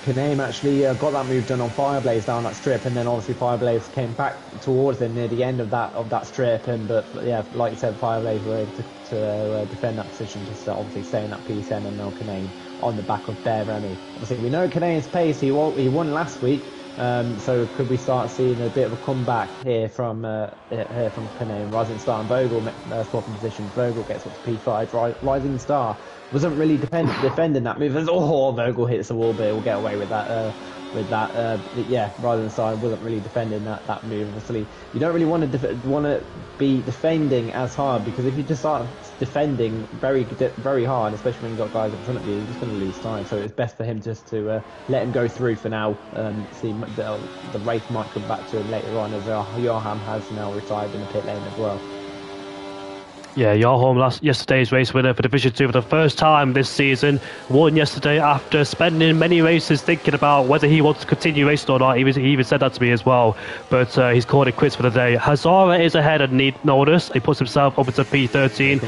Kaname actually got that move done on Fireblaze down that strip, and then obviously Fireblaze came back towards him near the end of that strip, and but yeah, like you said, Fireblaze were able to defend that position, just obviously stay in that P10, and now Kaname on the back of Bear Remy. Obviously, we know Kaname's pace. He won last week. So could we start seeing a bit of a comeback here from Kaname? Rising Star and Vogel swapping positions. Vogel gets up to P5. Rising Star wasn't really defending that move. Vogel hits the wall, but he'll get away with that. Yeah, Rising Star wasn't really defending that move. Obviously, you don't really want to be defending as hard, because if you just start defending very hard, especially when you've got guys in front of you, you're just going to lose time. So it's best for him just to let him go through for now. See, the race might come back to him later on, as Johan has now retired in the pit lane as well. Yeah, Johan, yesterday's race winner for Division 2 for the first time this season, won yesterday after spending many races thinking about whether he wants to continue racing or not. He even said that to me as well, but he's called it quits for the day. Hazara is ahead of Nordis. He puts himself up into P13.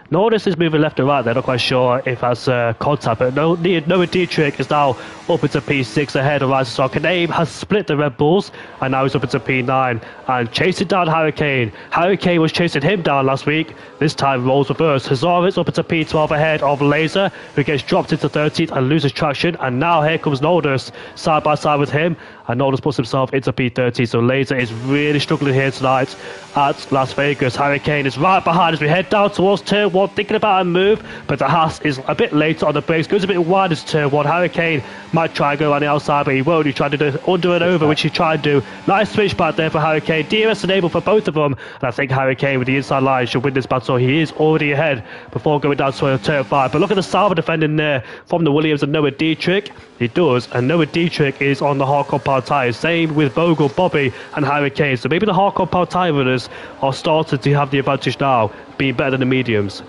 Nordis is moving left and right. They're not quite sure if that's contact, but Noah Dietrich is now up into P6 ahead of Rising Star. Kaname has split the Red Bulls, and now he's up into P9 and chasing down Hurricane. Hurricane was chasing him down last week. This time roles reverse. Hazara's up into P12 ahead of Laser, who gets dropped into 13th and loses traction, and now here comes Nordis side by side with him, and Nordis puts himself into P30. So Laser is really struggling here tonight at Las Vegas. Hurricane is right behind as we head down towards turn 1, thinking about a move, but the Haas is a bit later on the brakes, goes a bit wide as turn 1. Hurricane might try and go on the outside, but he won't. He tried to do under and over, which he tried to do. Nice switch back there for Hurricane. DRS enabled for both of them, and I think Hurricane with the inside line should win this battle. He is already ahead before going down to turn 5. But look at the Sauber defending there from the Williams and Noah Dietrich. He does, and Noah Dietrich is on the hard compound tyres. Same with Vogel, Bobby, and Hurricane. So maybe the hard compound tyre runners are starting to have the advantage now, being better than the mediums.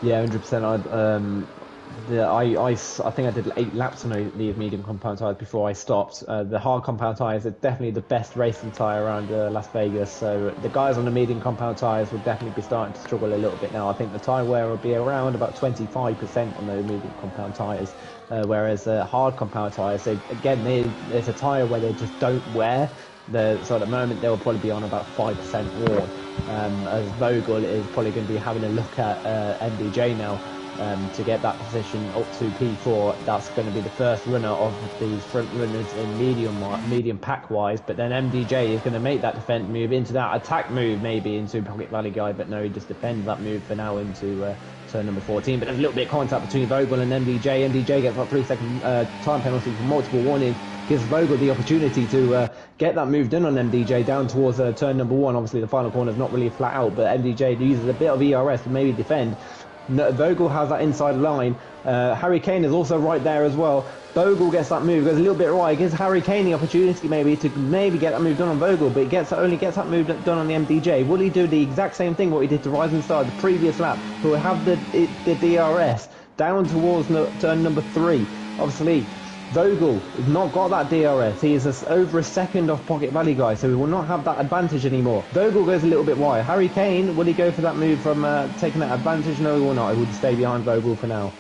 Yeah, 100%. I think I did 8 laps on the medium compound tyres before I stopped. The hard compound tyres are definitely the best racing tyre around Las Vegas. So the guys on the medium compound tyres will definitely be starting to struggle a little bit now. I think the tyre wear will be around about 25% on those medium compound tyres, whereas hard compound tyres, there's a tyre where they just don't wear. So at the moment they'll probably be on about 5% worn. As Vogel is probably going to be having a look at MDJ now. To get that position up to P4, that's going to be the first runner of these front runners in medium pack wise. But then MDJ is going to make that defense move into that attack move, maybe into Pocket Valley guy, but no, he just defends that move for now into turn number 14. But there's a little bit of contact between Vogel and MDJ. MDJ gets about 3-second time penalty for multiple warnings. Gives Vogel the opportunity to get that move done on MDJ down towards turn number 1. Obviously the final corner is not really flat out, but MDJ uses a bit of ERS to maybe defend. Vogel has that inside line. Harry Kane is also right there as well. Vogel gets that move, goes a little bit right, gives Harry Kane the opportunity maybe to get that move done on Vogel, but he only gets that move done on the MDJ. Will he do the exact same thing what he did to Rising Star the previous lap? Who will have the DRS down towards turn number 3. Obviously, Vogel has not got that DRS. He is over a second off Pocket Valley guy, so he will not have that advantage anymore. Vogel goes a little bit wide. Harry Kane, will he go for that move from taking that advantage? No, he will not. He would stay behind Vogel for now.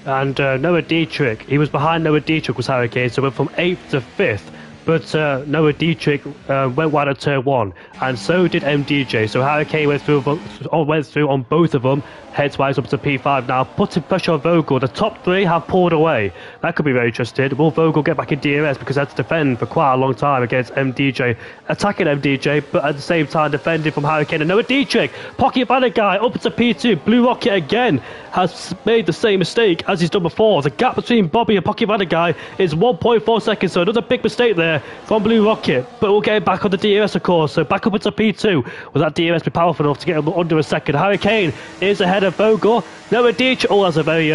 And Noah Dietrich, he was behind Noah Dietrich was Harry Kane, so went from 8th to 5th. But Noah Dietrich went wide at turn 1, and so did MDJ. So Harry Kane went through on both of them, heads wise up to P5 now, putting pressure on Vogel. The top 3 have pulled away. That could be very interesting. Will Vogel get back in DRS, because they had to defend for quite a long time against MDJ, attacking MDJ, but at the same time defending from Harry Kane. And Noah Dietrich, Pocket Valley guy, up into P2. Blue Rocket again has made the same mistake as he's done before. The gap between Bobby and Pocket Valley guy is 1.4 seconds, so another big mistake there from Blue Rocket, but we'll get him back on the DRS, of course. So back up into P2. Will that DRS be powerful enough to get him under a second? Harry Kane is ahead of Vogel. Noah Dietrich, that's a very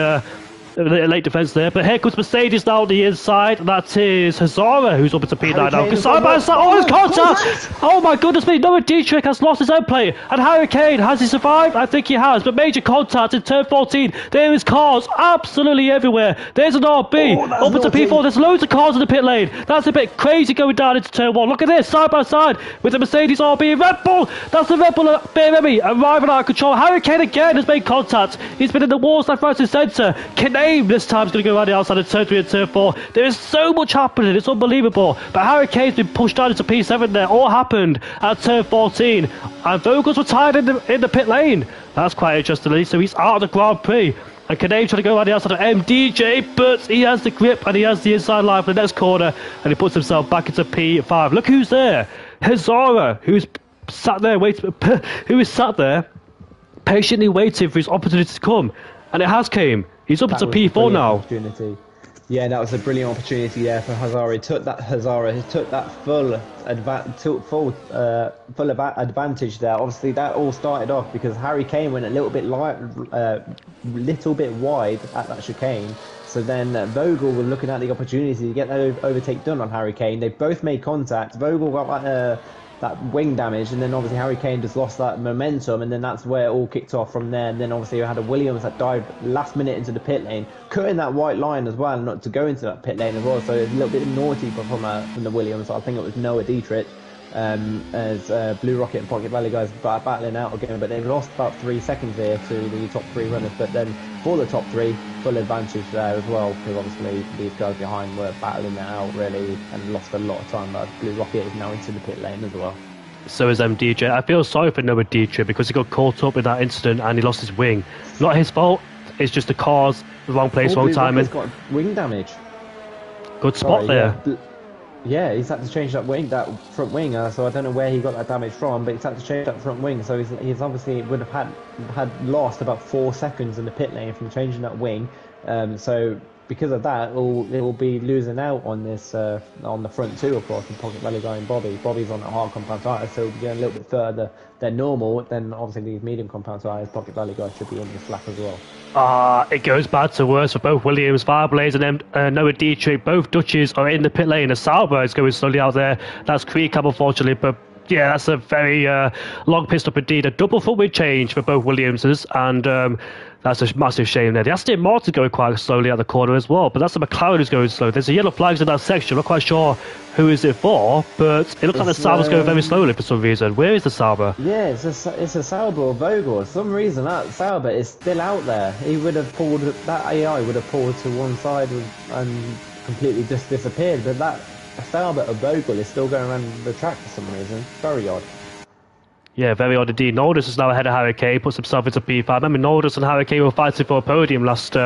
late defence there, but here comes Mercedes now on the inside. That is Hazara, who's up into P9 now. Side by side, oh, it's contact! Oh my goodness me, Noah Dietrich has lost his own plate, and Harry Kane, has he survived? I think he has, but major contact in turn 14. There is cars absolutely everywhere. There's an RB up into P4. There's loads of cars in the pit lane. That's a bit crazy going down into turn 1. Look at this, side by side with the Mercedes RB. Red Bull, that's the Red Bull at Bear arriving out of control. Harry Kane again has made contact. He's been in the walls left, right and centre. Canadian Kane this time is going to go around the outside of turn 3 and turn 4. There is so much happening, it's unbelievable. But Harry Kane's been pushed down into P7 there. All happened at turn 14. And Vogel's retired in the pit lane. That's quite interesting. So he's out of the Grand Prix. And Kanane trying to go around the outside of MDJ, but he has the grip and he has the inside line for the next corner. And he puts himself back into P5. Look who's there. Hazara, who's sat there waiting, who is sat there patiently waiting for his opportunity to come. And it has came. He's up into P4 now. Yeah, that was a brilliant opportunity there for Hazara. He took that full advantage there. Obviously, that all started off because Harry Kane went a little bit wide at that chicane. So then Vogel was looking at the opportunity to get that overtake done on Harry Kane. They both made contact. Vogel got that wing damage, and then obviously Harry Kane just lost that momentum, and then that's where it all kicked off from there. And then obviously you had a Williams that dived last minute into the pit lane, cutting that white line as well, not to go into that pit lane as well. So it's a little bit naughty from the Williams. I think it was Noah Dietrich, as Blue Rocket and Pocket Valley guys battling out again, but they've lost about 3 seconds here to the top 3 runners. But then for the top 3, full advantage there as well, because obviously these guys behind were battling it out really and lost a lot of time. But Blue Rocket is now into the pit lane as well. So is DJ. I feel sorry for Noah Dietrich because he got caught up in that incident and he lost his wing. Not his fault, it's just the car's the wrong place, wrong timing. He's got wing damage. Good spot there. Yeah, he's had to change that front wing. So I don't know where he got that damage from, but he's had to change that front wing. So he's obviously would have had lost about 4 seconds in the pit lane from changing that wing. So because of that, it will be losing out on this on the front 2, of course, from Pocket Valley guy and Bobby. Bobby's on a hard compound tyre, so he'll be going a little bit further than normal. Then obviously these medium compound tyres, Pocket Valley guys should be in the slack as well. It goes bad to worse for both Williams, Fireblades and Noah Dietrich. Both Dutches are in the pit lane. The Sauber is going slowly out there. That's Creek Cab, unfortunately, but yeah, that's a very long pit stop indeed. A double foot wheel change for both Williamses, and that's a massive shame there. The Aston Martin going quite slowly at the corner as well, but that's the McLaren who's going slow. There's a yellow flags in that section. I'm not quite sure who is it for, but it looks like the Sauber's going very slowly for some reason. Where is the Sauber? Yeah, it's a Sauber or Vogel. For some reason, that Sauber is still out there. He would have pulled, that AI would have pulled to one side and completely just disappeared, but that Sauber or Vogel is still going around the track for some reason. Very odd. Yeah, very odd indeed. Nordis is now ahead of Harry Kane, puts himself into P5. Remember, Nordis and Harry Kane were fighting for a podium last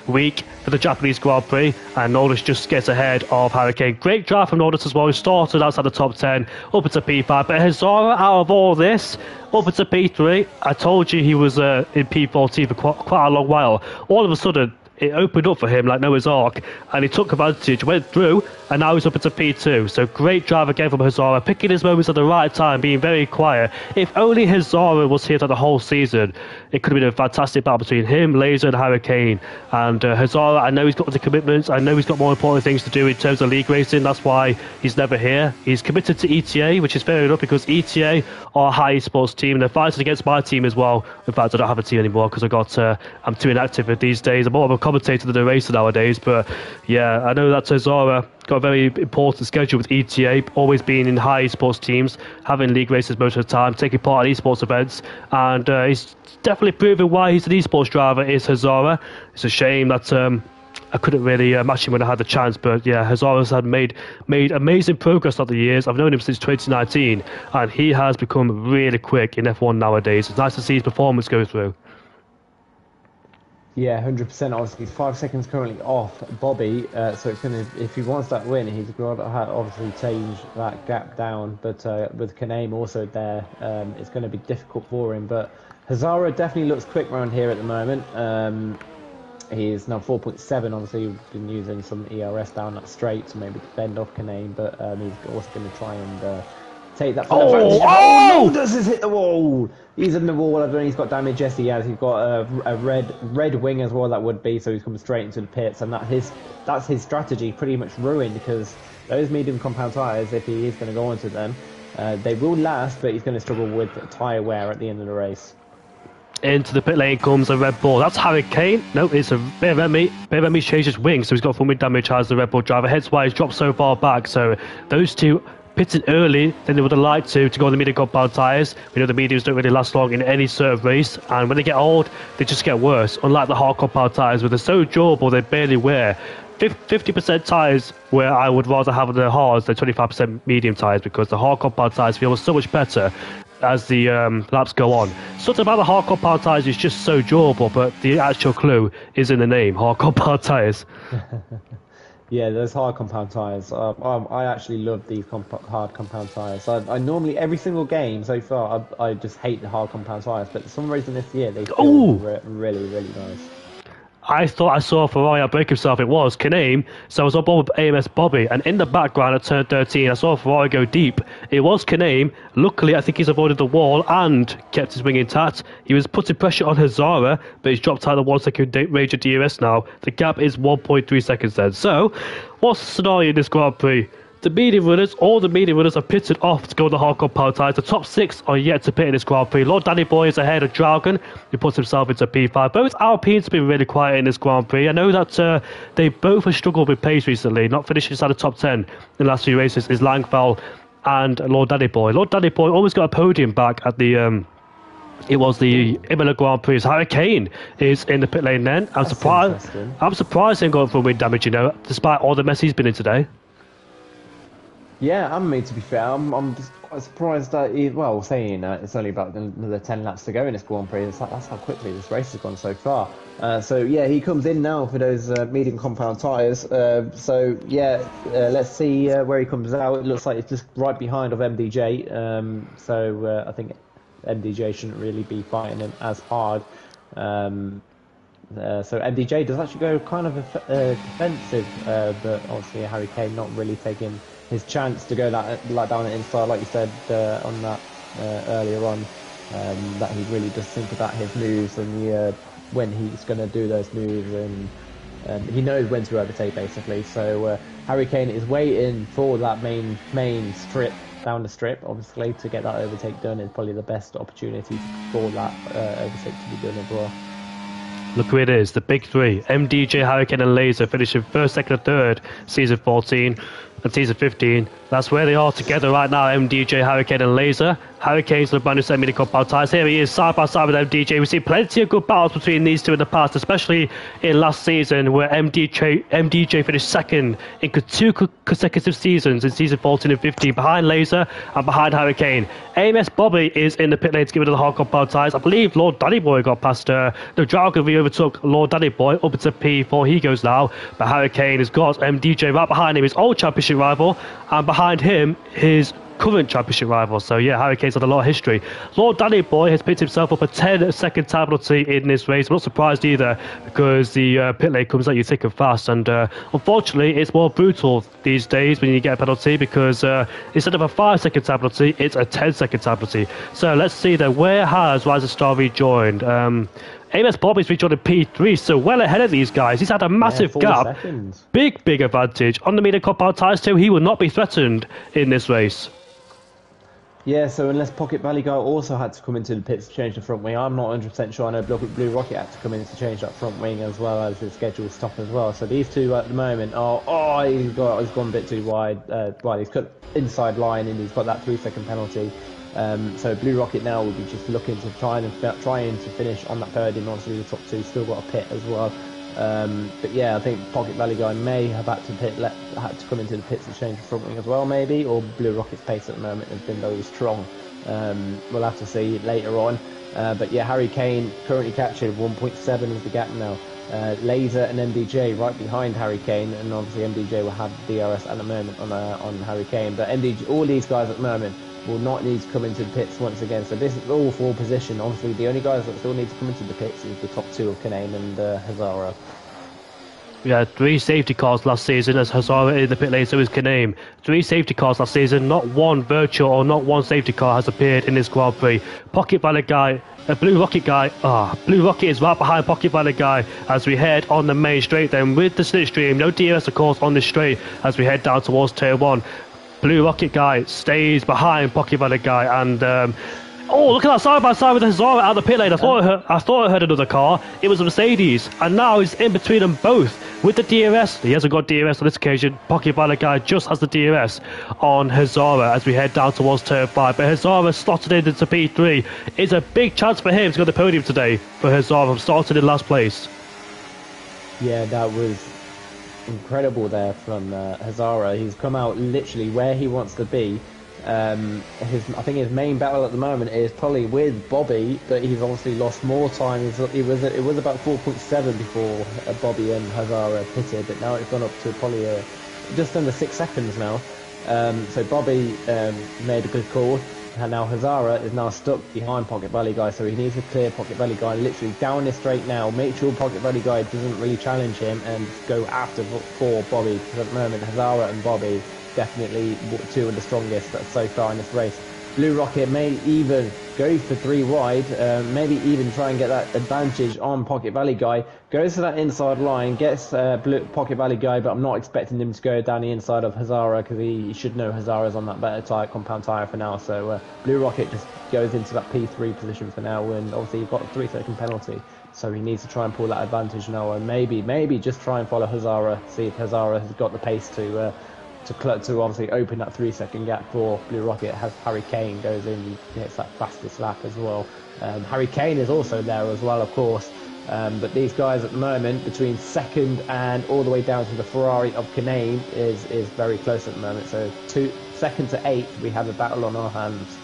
week for the Japanese Grand Prix, and Nordis just gets ahead of Harry Kane. Great drive from Nordis as well. He started outside the top 10, up into P5. But Hazara, out of all this, up into P3. I told you he was in P14 for quite a long while. All of a sudden, it opened up for him like Noah's Ark, and he took advantage, went through, and now he's up into P2. So great drive again from Hazara, picking his moments at the right time, being very quiet. If only Hazara was here for the whole season, it could have been a fantastic battle between him, Laser, and Harry Kane. And Hazara, I know he's got the commitments, I know he's got more important things to do in terms of league racing, that's why he's never here. He's committed to ETA, which is fair enough, because ETA are a high sports team, and they're fighting against my team as well. In fact, I don't have a team anymore because I'm too inactive these days. I'm more of a commentator than a racer nowadays, but yeah, I know that Hazara got a very important schedule with ETA, always being in high sports teams, having league races most of the time, taking part in esports events, and he's definitely proven why he's an esports driver is Hazara. It's a shame that I couldn't really match him when I had the chance, but yeah, Hazara's had made amazing progress throughout the years. I've known him since 2019, and he has become really quick in F1 nowadays. It's nice to see his performance go through. Yeah, 100%. Obviously, 5 seconds currently off Bobby. So it's gonna, if he wants that win, he's got to obviously change that gap down. But with Kaname also there, it's going to be difficult for him. But Hazara definitely looks quick around here at the moment. He's now 4.7. Obviously, he's been using some ERS down that straight to maybe defend off Kaname. But he's also going to try and take that. Oh! Does this hit the wall? He's in the wall. I don't know. He's got damage. Yes, he has. He's got a red wing as well. That would be. So he's coming straight into the pits, and that's his strategy pretty much ruined, because those medium compound tyres, if he is going to go onto them, they will last, but he's going to struggle with tyre wear at the end of the race. Into the pit lane comes a Red Bull. That's Harry Kane. No, it's a Beremy. Beremy's changed his wing, so he's got full mid damage as the Red Bull driver. Hence why he's dropped so far back. So those two pitted early than they would have liked to go on the medium compound tyres. We know the mediums don't really last long in any sort of race, and when they get old, they just get worse. Unlike the hard compound tyres, where they're so durable, they barely wear. 50% tyres where I would rather have the hards than 25% medium tyres, because the hard compound tyres feel so much better as the laps go on. Something about the hard compound tyres is just so durable, but the actual clue is in the name, hard compound tyres. Yeah, those hard compound tyres. I actually love these hard compound tyres. I normally, every single game so far, I just hate the hard compound tyres, but for some reason this year they feel really, really nice. I thought I saw Ferrari outbreak himself. It was Caname, so I was on board with AMS Bobby, and in the background at turn 13 I saw Ferrari go deep. It was Caname. Luckily I think he's avoided the wall and kept his wing intact. He was putting pressure on Hazara, but he's dropped out the 1 second range of DRS now. The gap is 1.3 seconds then. So what's the scenario in this Grand Prix? All the medium runners are pitted off to go on the hard compound tyres. The top 6 are yet to pit in this Grand Prix. Lord Danny Boy is ahead of Dragon, who puts himself into P5. Both Alpines have been really quiet in this Grand Prix. I know that they both have struggled with pace recently, not finishing inside the top 10 in the last few races is Langfell and Lord Danny Boy. Lord Danny Boy always got a podium back at the it was the Imola Grand Prix. Harry Kane is in the pit lane then. I'm surprised he ain't got from wind damage, despite all the mess he's been in today. Yeah, to be fair, I'm just quite surprised that saying that it's only about another 10 laps to go in this Grand Prix. That's how quickly this race has gone so far. So yeah, he comes in now for those medium compound tyres. Let's see where he comes out. It looks like it's just right behind of MDJ. I think MDJ shouldn't really be fighting him as hard. So MDJ does actually go kind of defensive, but obviously Harry Kane not really taking his chance to go down the inside, like you said on that earlier on, that he really does think about his moves and when he's going to do those moves, and he knows when to overtake basically. So Harry Kane is waiting for that main strip, down the strip, obviously, to get that overtake done. Is probably the best opportunity for that overtake to be done as well. Look who it is, the big three, MDJ, Harry Kane and Laser, finishing first, second and third, season 14 and season 15. That's where they are together right now, MDJ, Harry Kane and Laser. Harry Kane's on the brand new set of mini compound tyres. Here he is, side by side with MDJ. We've seen plenty of good battles between these two in the past, especially in last season, where MDJ finished second in 2 consecutive seasons in season 14 and 15, behind Laser and behind Harry Kane. AMS Bobby is in the pit lane to get rid of the hard compound tyres. I believe Lord Danny Boy got past the Dragon. We overtook Lord Danny Boy up into P4. He goes now, but Harry Kane has got MDJ right behind him, his old championship rival, and behind him his current championship rival. So yeah, Harry Kane's had a lot of history. Lord Danny Boy has picked himself up a 10-second time penalty in this race. I'm not surprised either, because the pit lane comes at you thick and fast, and unfortunately it's more brutal these days when you get a penalty, because instead of a 5-second time penalty, it's a 10-second time penalty. So let's see then, where has Rise of Star rejoined? AMS Bobby's rejoined in P3, so well ahead of these guys. He's had a massive gap. Seconds. Big advantage. On the medium compound tyres too, he will not be threatened in this race. Yeah, so unless Pocket Valley Guy also had to come into the pits to change the front wing, I'm not 100% sure. I know Blue Rocket had to come in to change that front wing as well as his scheduled stop as well. So these two at the moment he's gone a bit too wide. He's cut inside line and he's got that 3-second penalty. So Blue Rocket now will be just looking to trying to finish on that podium. Obviously the top two still got a pit as well. But yeah, I think Pocket Valley Guy may have had to come into the pits to change the front wing as well, maybe, or Blue Rocket's pace at the moment has been very strong. We'll have to see later on. But yeah, Harry Kane currently captured 1.7 is the gap now. Laser and MDJ right behind Harry Kane, and obviously MDJ will have DRS at the moment on Harry Kane. But all these guys at the moment will not need to come into the pits once again. So this is all for position. Obviously, the only guys that still need to come into the pits is the top two of Kanane and Hazara. We had 3 safety cars last season as Hazara in the pit lane, so is Kaname. 3 safety cars last season, not one virtual or not one safety car has appeared in this Grand Prix. Pocket Valley Guy, Blue Rocket Guy, Blue Rocket is right behind Pocket Valley Guy as we head on the main straight then with the slipstream. No DRS of course on the straight as we head down towards Tier 1. Blue Rocket Guy stays behind Pocket Valley Guy, and Oh, look at that side by side with Hazara out the pit lane. I thought I heard another car. It was a Mercedes, and now he's in between them both with the DRS. He hasn't got DRS on this occasion. Pocket Valley guy just has the DRS on Hazara as we head down towards turn 5. But Hazara slotted in into P3. It's a big chance for him to go to the podium today for Hazara from starting in last place. Yeah, that was incredible there from Hazara. He's come out literally where he wants to be. I think his main battle at the moment is probably with Bobby, but he's obviously lost more time. It was about 4.7 before Bobby and Hazara pitted, but now it's gone up to probably just under 6 seconds now. So Bobby made a good call, and now Hazara is now stuck behind Pocket Valley guy, so he needs to clear Pocket Valley guy literally down this straight now. Make sure Pocket Valley guy doesn't really challenge him and go after for Bobby, because at the moment Hazara and Bobby definitely two of the strongest so far in this race. Blue Rocket may even go for 3 wide, maybe even try and get that advantage on Pocket Valley guy. Goes to that inside line, gets Pocket Valley guy, but I'm not expecting him to go down the inside of Hazara, because he should know Hazara's on that better tyre, compound tyre for now. So Blue Rocket just goes into that P3 position for now, and obviously you've got a 3-second penalty, so he needs to try and pull that advantage now, and maybe just try and follow Hazara, see if Hazara has got the pace to obviously open that 3-second gap for Blue Rocket. Has Harry Kane goes in, he gets that fastest lap as well. Harry Kane is also there as well, of course. But these guys at the moment, between second and all the way down to the Ferrari of Canane, is very close at the moment. So 2nd to 8th, we have a battle on our hands.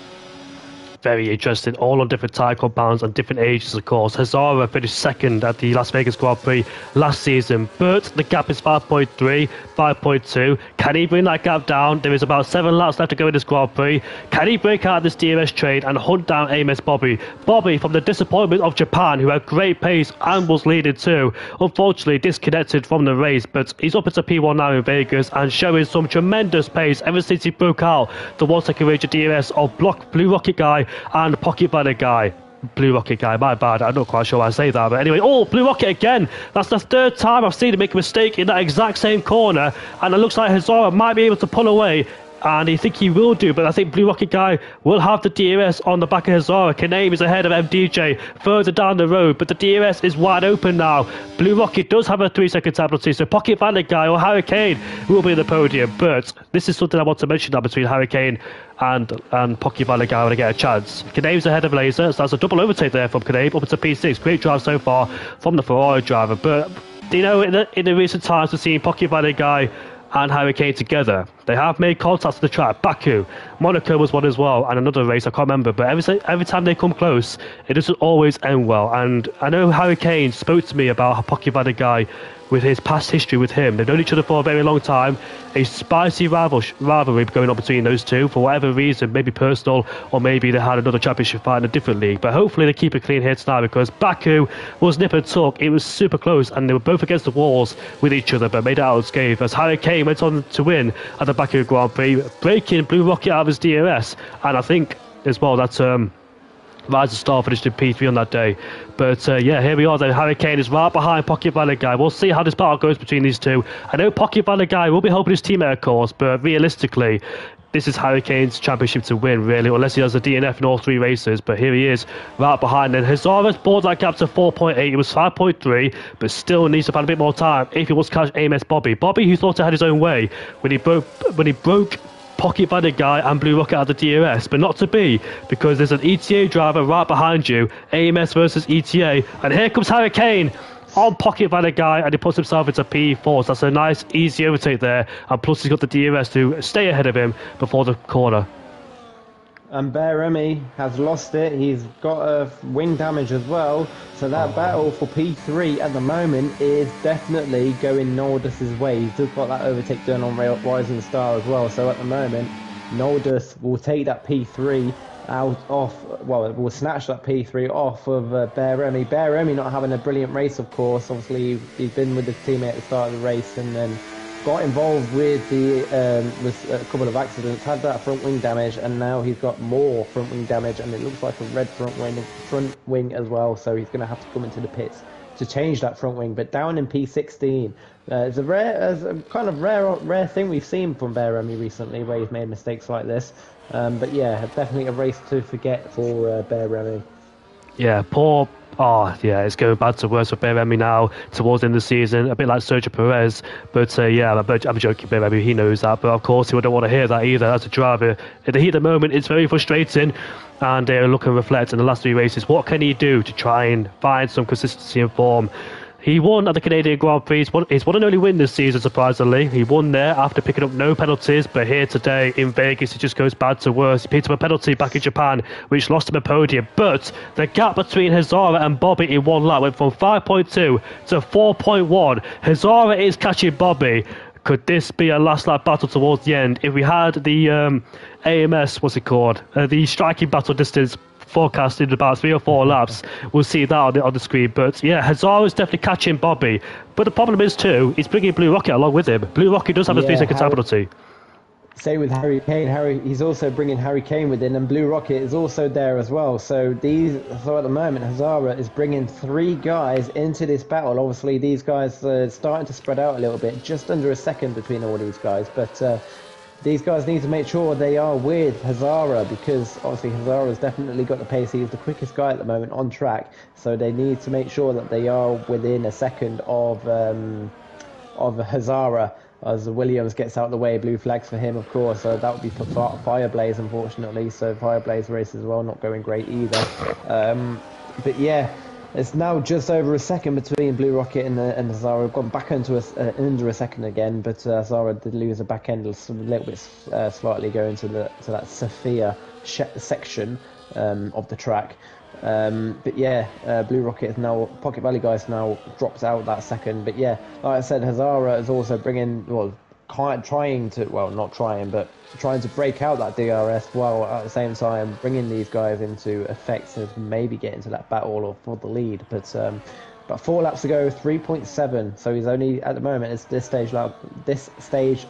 Very interesting, all on different tyre compounds and different ages, of course. Hazara finished second at the Las Vegas Grand Prix last season, but the gap is 5.3, 5.2. Can he bring that gap down? There is about 7 laps left to go in this Grand Prix. Can he break out of this DRS train and hunt down AMS Bobby? Bobby, from the disappointment of Japan, who had great pace and was leading too, unfortunately disconnected from the race, but he's up into P1 now in Vegas and showing some tremendous pace ever since he broke out the 1-second range of DRS of Blue Rocket guy and Pocket Valley guy. Blue Rocket guy, my bad, I'm not quite sure why I say that, but anyway, Blue Rocket again. That's the 3rd time I've seen him make a mistake in that exact same corner, and it looks like Hazara might be able to pull away, and I think he will do, but I think Blue Rocket guy will have the DRS on the back of Hazara. Kaname is ahead of MDJ further down the road, but the DRS is wide open now. Blue Rocket does have a 3-second penalty, so Pocket Valley guy or Hurricane will be in the podium, but this is something I want to mention now between Hurricane and Pocket Valley guy when I get a chance. Kaname's ahead of Laser, so that's a double overtake there from Kaname up into P6. Great drive so far from the Ferrari driver, but you know, in the recent times we've seen Pocket Valley guy and Hurricane together. They have made contacts to the track. Baku, Monaco was one as well, and another race I can't remember, but every time they come close, it doesn't always end well. And I know Hurricane spoke to me about Pocket Valley guy with his past history with him. They've known each other for a very long time. A spicy rivalry going on between those two for whatever reason, maybe personal, or maybe they had another championship fight in a different league. But hopefully they keep it clean here tonight, because Baku was nip and tuck. It was super close, and they were both against the walls with each other, but made it out unscathed as Harry Kane went on to win at the Baku Grand Prix, breaking Blue Rocket out of his DRS. And I think as well that Rising Star finished in P3 on that day. But yeah, here we are then. Harry Kane is right behind Pocket Valley guy. We'll see how this battle goes between these two. I know Pocket Valley guy will be helping his teammate, of course, but realistically, this is Harry Kane's championship to win, really, unless he has a DNF in all 3 races. But here he is, right behind. And Hazara's brought that gap to 4.8. It was 5.3, but still needs to find a bit more time if he wants to catch AMS Bobby. Bobby, who thought he had his own way when he broke Pocket Valley guy and Blue Rocket out of the DRS, but not to be, because there's an ETA driver right behind you. AMS versus ETA, and here comes Harry Kane on Pocket Valley guy, and he puts himself into P4. So that's a nice easy overtake there, and plus he's got the DRS to stay ahead of him before the corner. And Bear Remy has lost it. He's got a wing damage as well. So that battle for P3 at the moment is definitely going Noldus's way. He's just got that overtake done on Rising Star as well. So at the moment, Noldus will take that P3 will snatch that P3 off of Bear Remy. Bear Remy not having a brilliant race, of course. Obviously, he's been with his teammate at the start of the race and then got involved with with a couple of accidents, had that front wing damage, and now he's got more front wing damage, and it looks like a red front wing as well. So he's going to have to come into the pits to change that front wing. But down in P16, it's a kind of rare thing we've seen from Bear Remy recently, where he's made mistakes like this. But yeah, definitely a race to forget for Bear Remy. Yeah, poor. Oh, yeah, it's going bad to worse for Bear Remy now towards the end of the season, a bit like Sergio Perez. But yeah, I'm joking, Bear Remy, he knows that. But of course, he wouldn't want to hear that either as a driver. In the heat of the moment, it's very frustrating. And look and reflect in the last 3 races. What can he do to try and find some consistency and form? He won at the Canadian Grand Prix. He's won and only win this season, surprisingly. He won there after picking up no penalties, but here today in Vegas, it just goes bad to worse. He picked up a penalty back in Japan, which lost him a podium. But the gap between Hazara and Bobby in one lap went from 5.2 to 4.1. Hazara is catching Bobby. Could this be a last lap battle towards the end? If we had the AMS, what's it called? The striking battle distance forecast in about 3 or 4 laps, we'll see that on the screen. But yeah, Hazara is definitely catching Bobby. But the problem is too, he's bringing Blue Rocket along with him. Blue Rocket does have a 3-second time penalty. Same with Harry Kane. He's also bringing Harry Kane within, and Blue Rocket is also there as well. So at the moment, Hazara is bringing 3 guys into this battle. Obviously, these guys are starting to spread out a little bit, just under a second between all these guys. But these guys need to make sure they are with Hazara, because obviously Hazara's definitely got the pace. He's the quickest guy at the moment on track. So they need to make sure that they are within a second of Hazara. As Williams gets out of the way, blue flags for him, of course. So that would be for Fireblaze, unfortunately. So Fireblaze race as well, not going great either. But yeah, it's now just over a second between Blue Rocket and Hazara. We've gone back into under a second again, but Hazara did lose a back end a little bit slightly going to that Sophia section of the track. But yeah, Blue Rocket is now, Pocket Valley guys now drops out that second. But yeah, like I said, Hazara is also trying to break out that DRS, while at the same time bringing these guys into effect to maybe get into that battle or for the lead. But about 4 laps to go, 3.7. So he's only at the moment. It's this stage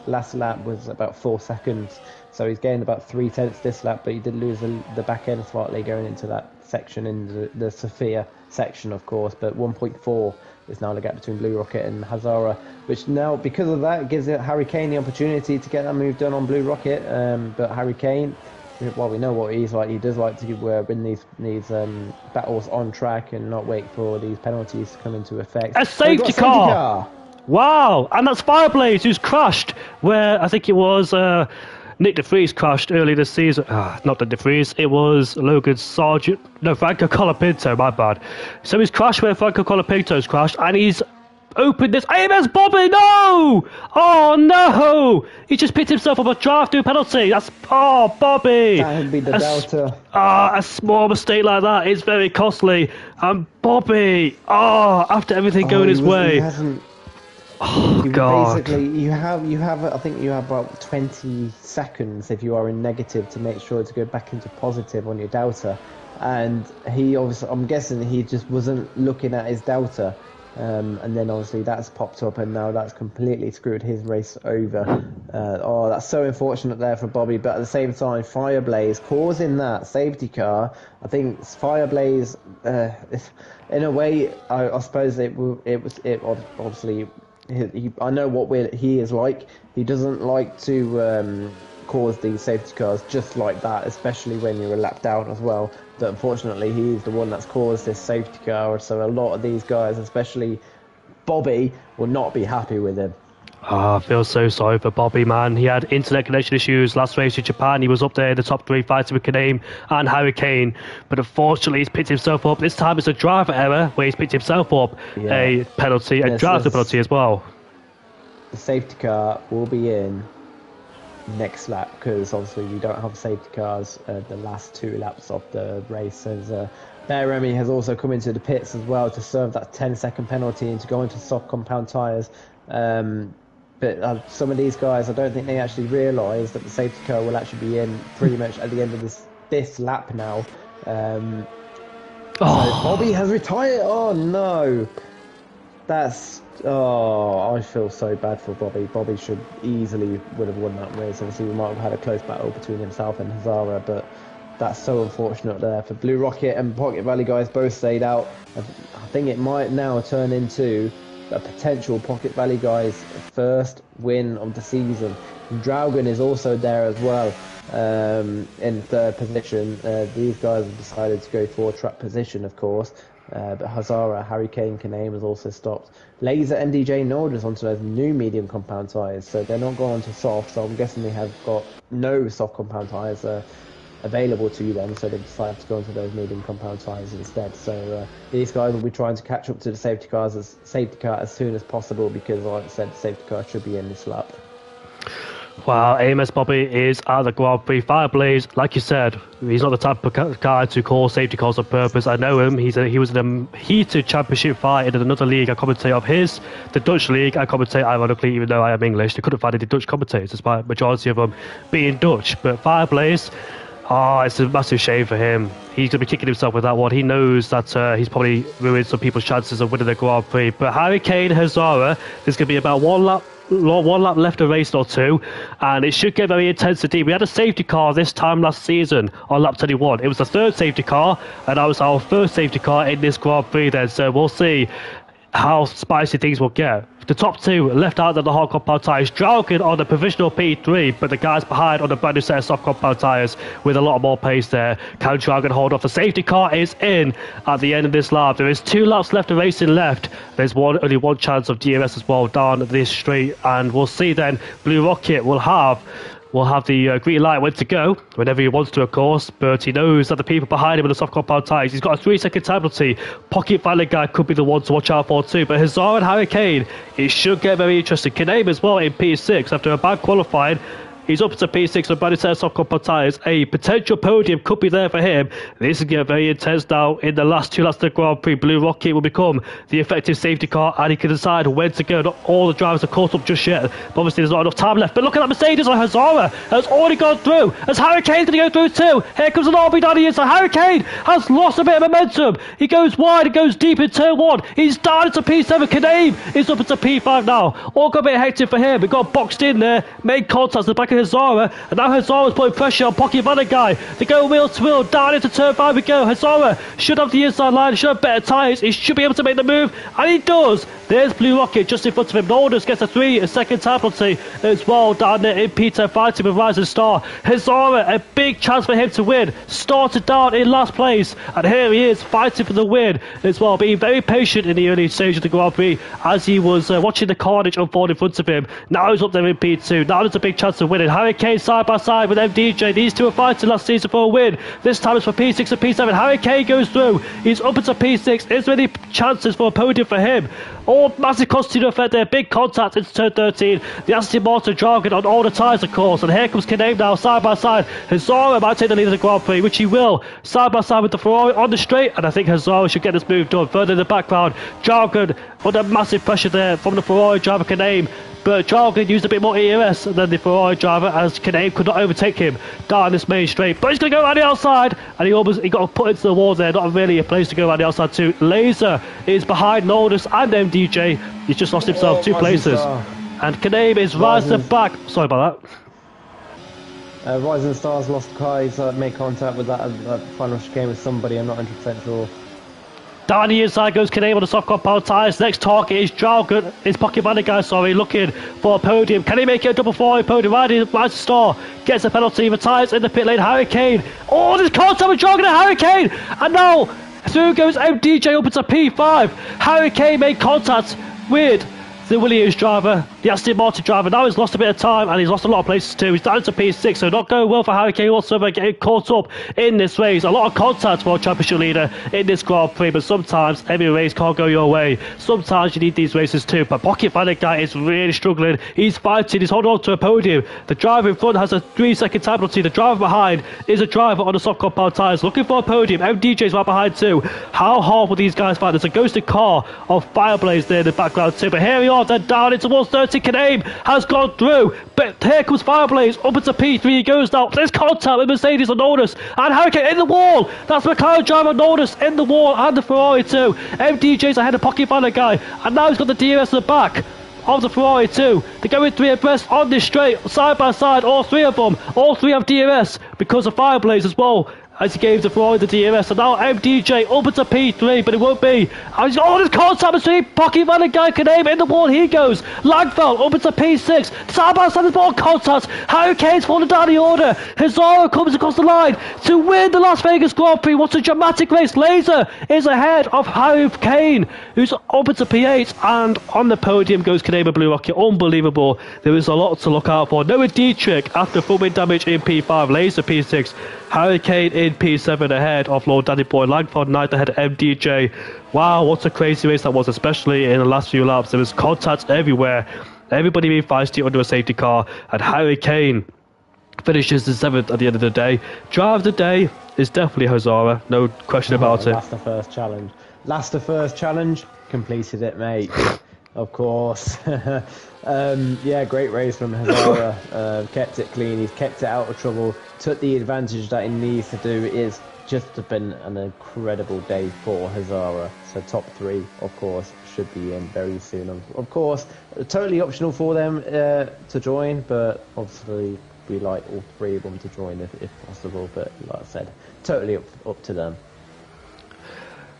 last lap was about 4 seconds. So he's gained about 3/10 this lap, but he did lose the back end slightly going into that section in the Sophia section, of course. But 1.4 is now the gap between Blue Rocket and Hazara, which now, because of that, gives Harry Kane the opportunity to get that move done on Blue Rocket. But Harry Kane, well, we know what he's like. He does like to win these battles on track and not wait for these penalties to come into effect. A safety car! Wow! And that's Fireblaze, who's crashed, where I think it was Nick De Vries crashed early this season. Not De Vries, it was Logan Sargent. No, Franco Colapinto, my bad. So he's crashed where Franco Colapinto's crashed, and he's opened this. AMS Bobby, no! Oh no! He just picked himself up a drive-through penalty. That's Bobby. That would be the Delta. A small mistake like that is very costly. And Bobby, after everything going his way. He hasn't. God. Basically, you have. I think you have about 20 seconds if you are in negative to make sure to go back into positive on your delta, and he obviously, I'm guessing he just wasn't looking at his delta, and then obviously that's popped up, and now that's completely screwed his race over. That's so unfortunate there for Bobby, but at the same time, Fireblaze causing that safety car. I think Fireblaze, in a way, I suppose it obviously. I know what he is like. He doesn't like to cause these safety cars just like that, especially when you're a lap down as well. But unfortunately, he's the one that's caused this safety car. So a lot of these guys, especially Bobby, will not be happy with him. I feel so sorry for Bobby, man. He had internet connection issues last race in Japan. He was up there in the top 3 fighting with Kaname and Harry Kane. But unfortunately, he's picked himself up. This time it's a driver error where he's picked himself up a penalty, a driver penalty as well. The safety car will be in next lap, because obviously we don't have safety cars the last 2 laps of the race. As Bear Remy has also come into the pits as well to serve that 10-second penalty and to go into soft compound tyres. But some of these guys, I don't think they actually realise that the safety car will actually be in pretty much at the end of this lap now. So Bobby has retired. Oh no, I feel so bad for Bobby. Bobby would have won that race. Obviously, we might have had a close battle between himself and Hazara, but that's so unfortunate there for Blue Rocket and Pocket Valley guys both stayed out. I think it might now turn into a potential Pocket Valley guys' first win of the season. Draugen is also there as well in third position. These guys have decided to go for track position, of course. But Hazara, Hurricane, Kaname has also stopped. Laser and DJ Nordus onto those new medium compound tyres, so they're not going to soft, so I'm guessing they have got no soft compound tyres available to them, so they decided to go into those medium compound tyres instead. So these guys will be trying to catch up to the safety car as soon as possible, because like I said, the safety car should be in this lap. Wow, AMS Bobby is at the Grand Prix. Fireblaze, like you said, he's not the type of guy to call safety cars on purpose. I know him. He was in a heated championship fight in another league I commentate of his, the Dutch league. I commentate ironically, even though I am English. They couldn't find any Dutch commentators, despite majority of them being Dutch. But Fireblaze, it's a massive shame for him. He's going to be kicking himself with that one. He knows that he's probably ruined some people's chances of winning the Grand Prix. But Hurricane, Hazara, there's going to be about one lap left of race or two, and it should get very intense indeed. We had a safety car this time last season on lap 21. It was the third safety car, and that was our first safety car in this Grand Prix then, so we'll see how spicy things will get. The top two left out of the hard compound tyres. Draugen on the provisional P3, but the guys behind on the brand new set of soft compound tyres with a lot more pace there. Can Draugen hold off? The safety car is in at the end of this lap. There is 2 laps left of racing left. There's only one chance of DRS as well down this straight, and we'll see then. Blue Rocket will have the green light when to go, whenever he wants to, of course, but he knows that the people behind him in the soft compound tyres, he's got a 3-second time penalty. Pocket Valley guy could be the one to watch out for too, but Hazara and Hurricane, it should get very interesting. Kaname as well in P6 after a bad qualifying. He's up to P6 with brand new soft compound tyres. A potential podium could be there for him. This is getting very intense now. In the last 2 laps of the Grand Prix, Blue Rocket will become the effective safety car, and he can decide when to go. Not all the drivers are caught up just yet, but obviously there's not enough time left. But look at that Mercedes on Hazara has already gone through. As Hurricane's going to go through too. Here comes an RB down the inside. Hurricane has lost a bit of momentum. He goes wide, he goes deep in turn 1. He's down into P7. Kaname is up into P5 now. All got a bit hectic for him. He got boxed in there, made contact at the back of Hazara, and now Hazara's putting pressure on Pocket Valley guy. They go wheel to wheel, down into turn 5 we go. Hazara should have the inside line, should have better tyres, he should be able to make the move, and he does. There's Blue Rocket just in front of him. Nordus gets a 3-second time penalty as well down there in P10, fighting with Rising Star. Hazara, a big chance for him to win, started down in last place, and here he is fighting for the win as well, being very patient in the early stage of the Grand Prix as he was watching the carnage unfold in front of him. Now he's up there in P2, now there's a big chance of winning. Hurricane side by side with MDJ. These two are fighting last season for a win. This time it's for P6 and P7. Hurricane goes through. He's up into P6. Is there any chances for a podium for him? All massive constitutive effect there. Big contact into turn 13. The Aston Martin Draugen on all the tyres, of course. And here comes Kaname now, side by side. Hazara might take the lead of the Grand Prix, which he will. Side by side with the Ferrari on the straight. And I think Hazara should get this move done. Further in the background, Draugen under massive pressure there from the Ferrari driver Kaname. But Draugen used a bit more ERS than the Ferrari driver, as Kaname could not overtake him down this main straight. But he's going to go around the outside, and he got put into the wall there. Not really a place to go around the outside too. Laser is behind Nordus and MDJ. He's just lost himself 2 places. And Kaname is rising back. Sorry about that. Rising Stars lost car. He's made contact with that final chicane with somebody. I'm not 100% sure. Down the inside goes Kaname on the soft compound tyres. Next target is Draugen. It's Pocket Valley guy, looking for a podium. Can he make it a double 4 podium? Rising Star gets a penalty, retires in the pit lane. Hurricane. Oh, there's contact with Draugen and Hurricane. And now through goes MDJ up into P5. Hurricane made contact with the Williams driver, the Aston Martin driver. Now he's lost a bit of time, and he's lost a lot of places too. He's down to P6, so not going well for Hurricane whatsoever, getting caught up in this race. A lot of contact for a championship leader in this Grand Prix, but sometimes every race can't go your way. Sometimes you need these races too, but Pocket Valley guy is really struggling. He's fighting, he's holding on to a podium. The driver in front has a 3-second time penalty. The driver behind is a driver on the soft compound tyres, looking for a podium. MDJ's right behind too. How hard will these guys fight? There's a ghosted car of Fireblaze there in the background too, but here we are. Then down in towards 30. Kaname has gone through, but here comes Fireblaze up into P3. He goes now. There's contact with Mercedes and Nordus, and Hurricane in the wall. That's McLaren driver Nordus in the wall, and the Ferrari too. MDJ's ahead of Pocket Valley guy, and now he's got the DRS at the back of the Ferrari too. They're going 3 abreast on this straight, side by side, all 3 of them. All 3 have DRS because of Fireblaze as well. as he gave the Ferrari the DRS, and now MDJ up into P3, but it won't be. And he's, oh, there's contact between Pocky Van and Guy Caname in the wall. He goes. Langfeld up into P6. Side-by-side, there's more contact. Harry Kane's falling down the order. Hazara comes across the line to win the Las Vegas Grand Prix. What a dramatic race. Laser is ahead of Harry Kane, who's up into P8, and on the podium goes Caname Blue Rocket. Unbelievable. There is a lot to look out for. Noah Dietrich after full wind damage in P5. Laser P6. Harry Kane in P7 ahead of Lord Danny Boy. Langford 9th ahead of MDJ. Wow, what a crazy race that was, especially in the last few laps. There was contact everywhere. Everybody being feisty under a safety car. And Harry Kane finishes the 7th at the end of the day. Driver of the day is definitely Hazara. No question about it. Last the first challenge. Last the first challenge. Completed it, mate. Of course. Yeah, great race from Hazara. Kept it clean. He's kept it out of trouble. Took the advantage that he needs to do. It's just been an incredible day for Hazara. So top 3, of course, should be in very soon. Of course, totally optional for them to join, but obviously we like all 3 of them to join if possible. But like I said, totally up to them.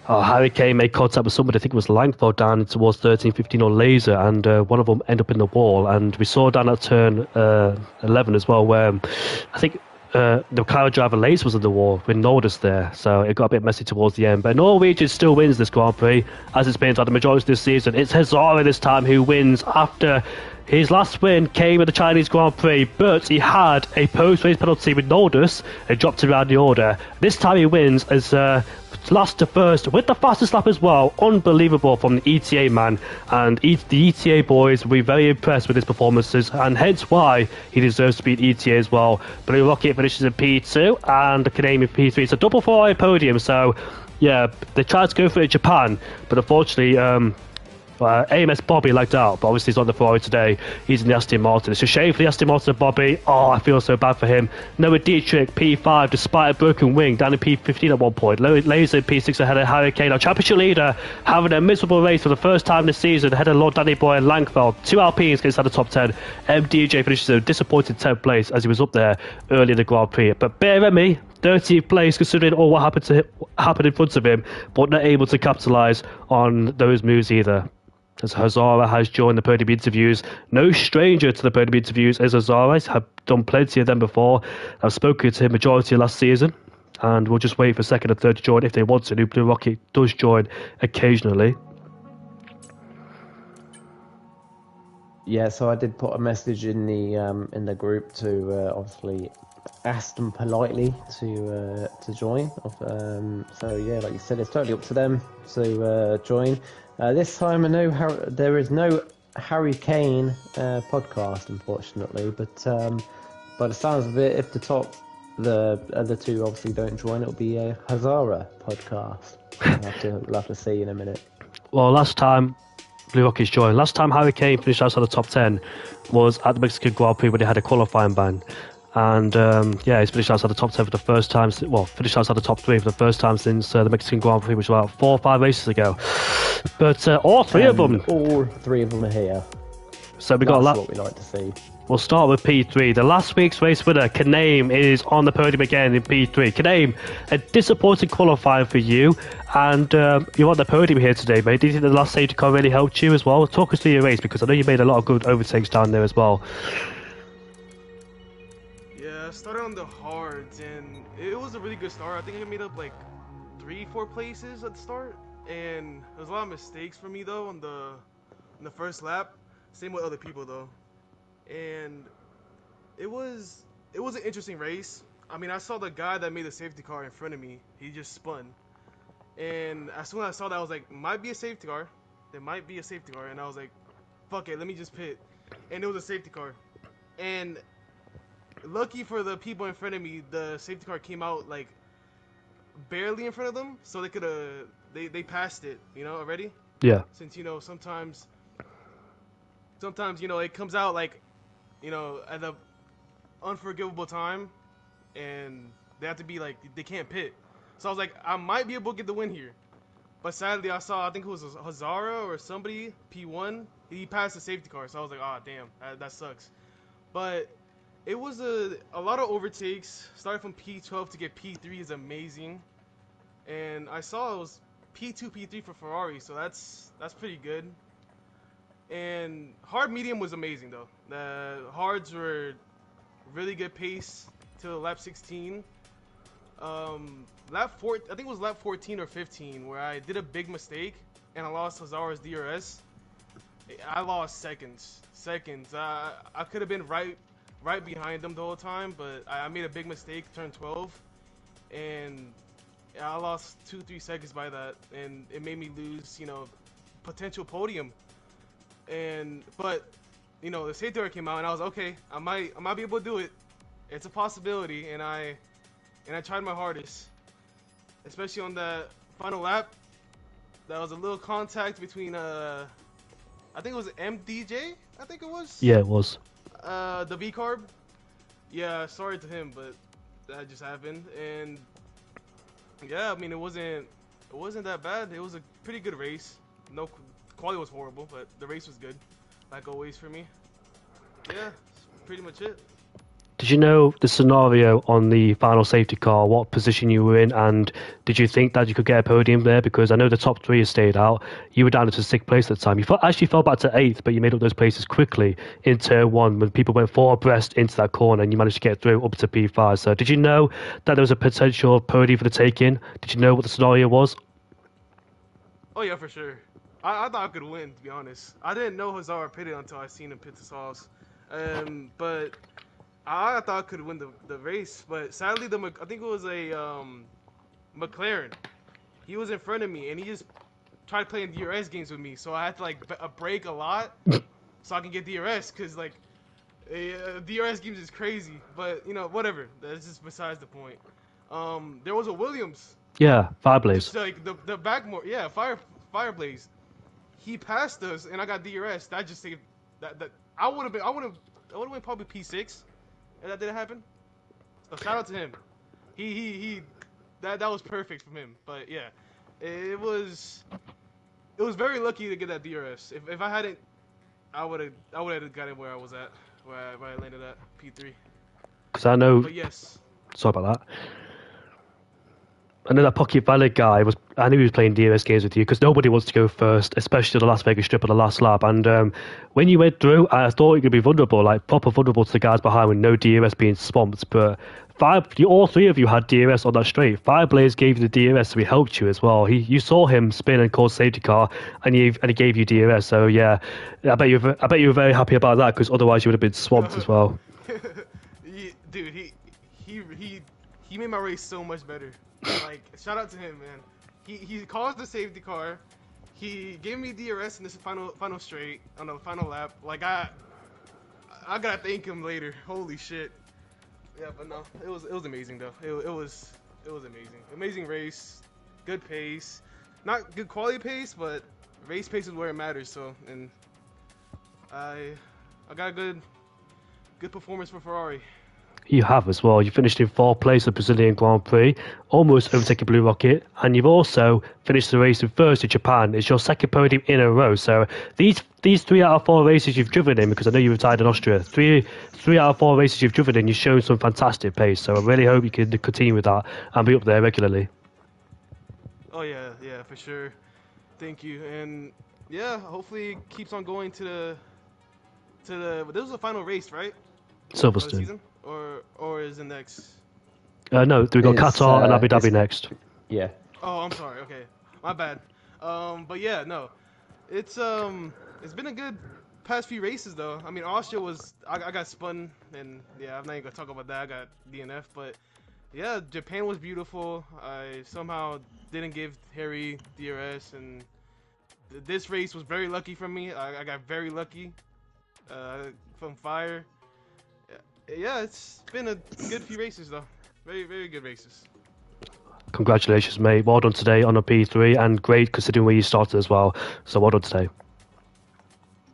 Oh, Harry Kane made contact with somebody, I think it was Langford, down towards 13, 15 on laser, and one of them ended up in the wall. And we saw down at turn 11 as well, where I think the car driver laser was in the wall with Nordis there, so it got a bit messy towards the end. But Norwegian still wins this Grand Prix, as it's been throughout the majority of this season. It's Hazara this time who wins after his last win came at the Chinese Grand Prix, but he had a post-race penalty with Nordis and dropped around the order. This time he wins as last to first with the fastest lap as well. Unbelievable from the ETA man, and the ETA boys will be very impressed with his performances, and hence why he deserves to be an ETA as well. Blue Rocket finishes in P2 and the Canadian P3. It's a double 4 podium, so yeah, they tried to go for it in Japan, but unfortunately AMS Bobby lagged out, but obviously he's on the Ferrari today. He's in the Aston Martin. It's a shame for the Aston Martin and Bobby. Oh, I feel so bad for him. Noah Dietrich, P5, despite a broken wing, down in P15 at one point. Laser P6 ahead of Harry Kane, our championship leader, having a miserable race for the first time this season, ahead of Lord Danny Boy and Langfeld. 2 Alpines gets out of the top 10. MDJ finishes a disappointed 10th place as he was up there early in the Grand Prix. But Bear Remy, 30th place, considering all what happened in front of him, but not able to capitalise on those moves either. As Hazara has joined the podium interviews. No stranger to the podium interviews as Hazara. He's had done plenty of them before. I've spoken to him majority of last season, and we'll just wait for second and third to join if they want to. New Blue Rocket does join occasionally. Yeah, so I did put a message in the group to obviously ask them politely to join. So yeah, like you said, it's totally up to them to join. This time I know there is no Harry Kane podcast, unfortunately, but by the sounds of it, if the other 2 obviously don't join, it'll be a Hazara podcast. We'll have to see in a minute. Well, last time Blue Rockets joined, last time Harry Kane finished outside the top 10 was at the Mexican Grand Prix when they had a qualifying ban. And yeah, he's finished outside the top 10 for the first time. Well, finished outside the top 3 for the first time since the Mexican Grand Prix, which was about 4 or 5 races ago. But all 3 of them are here. So we got what we like to see. We'll start with P3. The last week's race winner, Caname, is on the podium again in P3. Caname, a disappointing qualifying for you, and you're on the podium here today, mate. Do you think the last safety car really helped you as well? Talk us through your race, because I know you made a lot of good overtakes down there as well. I started on the hards, and it was a really good start. I think I made up like 3-4 places at the start, and there was a lot of mistakes for me though on the first lap. Same with other people though, and it was an interesting race. I mean, I saw the guy that made the safety car in front of me. He just spun, and as soon as I saw that, I was like, might be a safety car. There might be a safety car, and I was like, fuck it, let me just pit. And it was a safety car, and lucky for the people in front of me, the safety car came out like barely in front of them, so they could they passed it, already. Yeah. Since sometimes it comes out like at the unforgivable time, and they have to be like they can't pit. So I was like, I might be able to get the win here, but sadly I think it was Hazara or somebody P1. He passed the safety car, so I was like, oh damn, that sucks. But it was a lot of overtakes. Starting from P12 to get P3 is amazing, and I saw it was P2, P3 for Ferrari, so that's pretty good. And hard medium was amazing though. The hards were really good pace till lap 16. Lap 4, I think it was lap 14 or 15, where I did a big mistake and I lost Hazara's DRS. I lost seconds. I could have been right behind them the whole time, but I made a big mistake, turn 12, and I lost 2-3 seconds by that, and it made me lose, potential podium. But the safety car came out, and I was okay. I might be able to do it. It's a possibility, and I tried my hardest, especially on that final lap. That was a little contact between I think it was MDJ. I think it was. Yeah, it was. The V carb. Yeah, sorry to him, but that just happened, and yeah, I mean it wasn't that bad. It was a pretty good race. No, quality was horrible, but the race was good, like always for me. Yeah, that's pretty much it. Did you know the scenario on the final safety car, what position you were in, and did you think that you could get a podium there? Because I know the top three has stayed out. You were down into 6th place at the time. You actually fell back to 8th, but you made up those places quickly in turn 1 when people went 4 abreast into that corner and you managed to get through up to P5. So did you know that there was a potential podium for the taking? Did you know what the scenario was? Oh yeah, for sure. I thought I could win, to be honest. I didn't know Hazard pitted until I seen him pit the sauce. But I thought I could win the race, but sadly, I think it was a McLaren. He was in front of me, and he just tried playing DRS games with me, so I had to brake a lot so I can get DRS, because DRS games is crazy, but whatever. That's just besides the point. There was a Williams. Yeah, Fireblaze. It's like the Backmore, yeah, Fireblaze. He passed us, and I got DRS. That just saved that. I would have been probably P6. And that didn't happen. So shout out to him. That was perfect from him. But yeah, it was very lucky to get that DRS. If I hadn't, I would have gotten where I was at, where I landed at P3. Because I know. But yes. Sorry about that. I know that Pocket Valley guy I knew he was playing DRS games with you because nobody wants to go first, especially the Las Vegas Strip on the last lap. And when you went through, I thought you could be vulnerable, like proper vulnerable to the guys behind with no DRS being swamped. But all three of you had DRS on that straight. Fireblaze gave you the DRS, so he helped you as well. You saw him spin and cause safety car, and he gave you DRS. So yeah, I bet you were very happy about that because otherwise you would have been swamped as well. Dude, he made my race so much better. Like, shout out to him, man. He caused the safety car. He gave me DRS in this final straight on the final lap. Like I gotta thank him later. Holy shit. Yeah, but no, it was amazing though. It was amazing. Amazing race, good pace, not good quality pace, but race pace is where it matters. So, and I got a good performance for Ferrari. You have as well. You finished in 4th place at the Brazilian Grand Prix, almost overtaking Blue Rocket, and you've also finished the race in 1st in Japan. It's your 2nd podium in a row. So these 3 out of 4 races you've driven in, because I know you retired in Austria, 3 out of 4 races you've driven in, you've shown some fantastic pace. So I really hope you can continue with that and be up there regularly. Oh yeah, for sure. Thank you, and yeah, hopefully it keeps on going to the. This was the final race, right? Silverstone. Or is it next? No, we got Qatar and Abu Dhabi next. Yeah. Oh, I'm sorry. Okay, my bad. But yeah, no, it's been a good past few races though. I mean, Austria was I got spun, and yeah, I'm not even gonna talk about that. I got DNF, but yeah, Japan was beautiful. I somehow didn't give Harry DRS, and this race was very lucky for me. I got very lucky from Fire. Yeah, it's been a good few races though. Very, very good races. Congratulations, mate. Well done today on a P3, and great considering where you started as well. So well done today.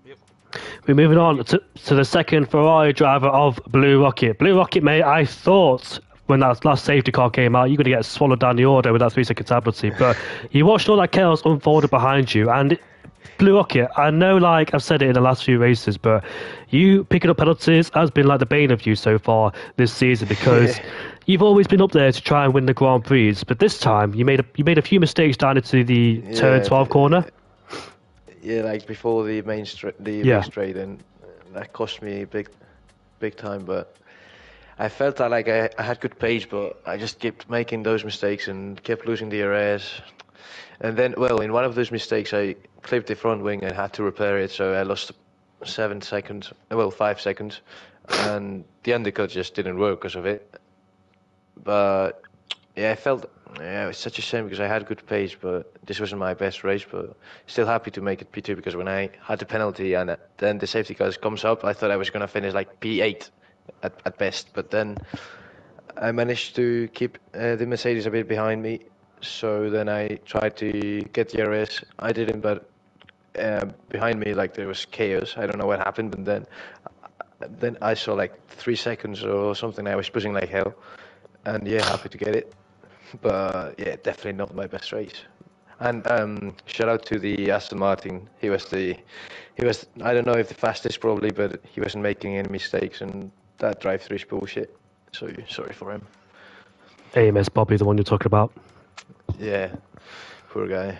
Yep. We're moving on to the second Ferrari driver of Blue Rocket. Blue Rocket, mate, I thought when that last safety car came out, you're going to get swallowed down the order with that 3-second penalty. But you watched all that chaos unfolded behind you, and Blue Rocket, I know, like I've said it in the last few races, but you picking up penalties has been like the bane of you so far this season because Yeah, you've always been up there to try and win the Grand Prix. But this time you made a few mistakes down into the turn yeah, 12 corner. yeah. Like before the big Yeah, straight, and that cost me big time. But I felt that like I had good pace, but I just kept making those mistakes and kept losing the DRS. And then, well, in one of those mistakes, I clipped the front wing and had to repair it, so I lost 7 seconds, well, 5 seconds, and the undercut just didn't work because of it. But yeah, I felt yeah, it was such a shame because I had good pace, but this wasn't my best race. But still happy to make it P2 because when I had the penalty and then the safety car comes up, I thought I was gonna finish like P8 at best. But then I managed to keep the Mercedes a bit behind me. So then I tried to get the RS. I didn't, but behind me, like there was chaos. I don't know what happened, but then I saw like 3 seconds or something. I was pushing like hell, and yeah, happy to get it. But yeah, definitely not my best race. And shout out to the Aston Martin. He was I don't know if the fastest probably, but he wasn't making any mistakes, and that drive-through is bullshit. So sorry for him. AMS Bobby, the one you're talking about. Yeah, poor guy.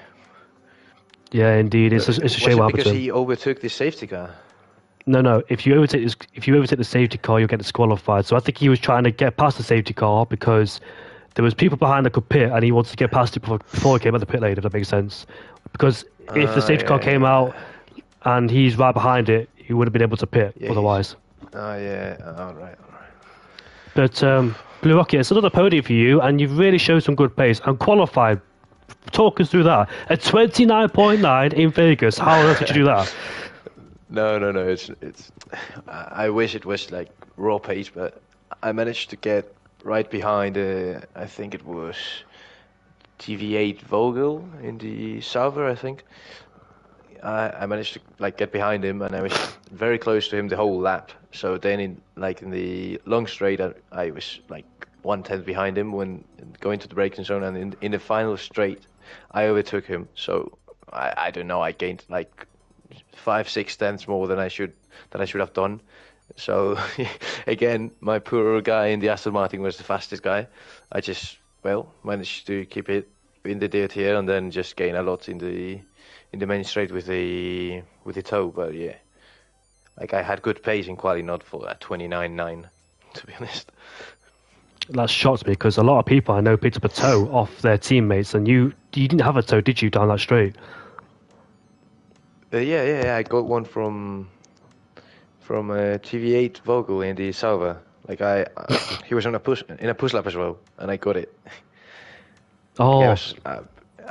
Yeah, indeed, it's a Was shame it what happened because to him. he overtook the safety car? No. If you overtake the safety car, you'll get disqualified. So I think he was trying to get past the safety car because there was people behind that could pit, and he wanted to get past it before he came out the pit lane. If that makes sense, because if the safety car came out and he's right behind it, he would have been able to pit Yeah, otherwise. Oh yeah, all right. But Blue Rocket, it's another podium for you, and you've really showed some good pace and qualified. Talk us through that. A 29.9 in Vegas. How on earth did you do that? No. It's. I wish it was like raw pace, but I managed to get right behind. I think it was TV8 Vogel in the Sauber, I think. I managed to like get behind him, and I was very close to him the whole lap. So then, in the long straight, I was like 1/10 behind him when going to the braking zone, and in the final straight, I overtook him. So I don't know, I gained like 5-6 tenths more than I should have done. So again, my poor guy in the Aston Martin was the fastest guy. I just managed to keep it in the dirt here, and then just gain a lot in the main straight with the toe. But yeah, like I had good pace in quali, not for that 29.9, to be honest. That shocked me because a lot of people I know picked up a toe off their teammates, and you didn't have a toe, did you, down that straight? Yeah, I got one from TV8 Vogel in the Sauber. Like he was on in a push lap as well, and I got it. Oh,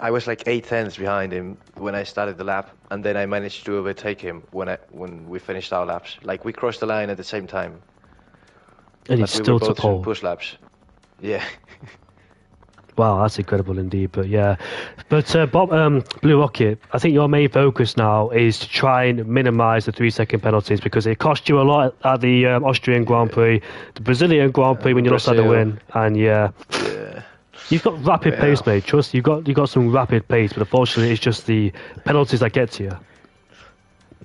I was like 8 tenths behind him when I started the lap, and then I managed to overtake him when we finished our laps. Like we crossed the line at the same time, and but he's we still were to both in pole. push laps. Yeah. Wow, that's incredible indeed. But yeah, Bob, Blue Rocket, I think your main focus now is to try and minimise the 3 second penalties because it cost you a lot at the Austrian Grand Prix, the Brazilian Grand Prix when you lost out the Brazil. win, and yeah. Yeah. You've got rapid pace, mate. Trust you got some rapid pace, but unfortunately, it's just the penalties that get to you.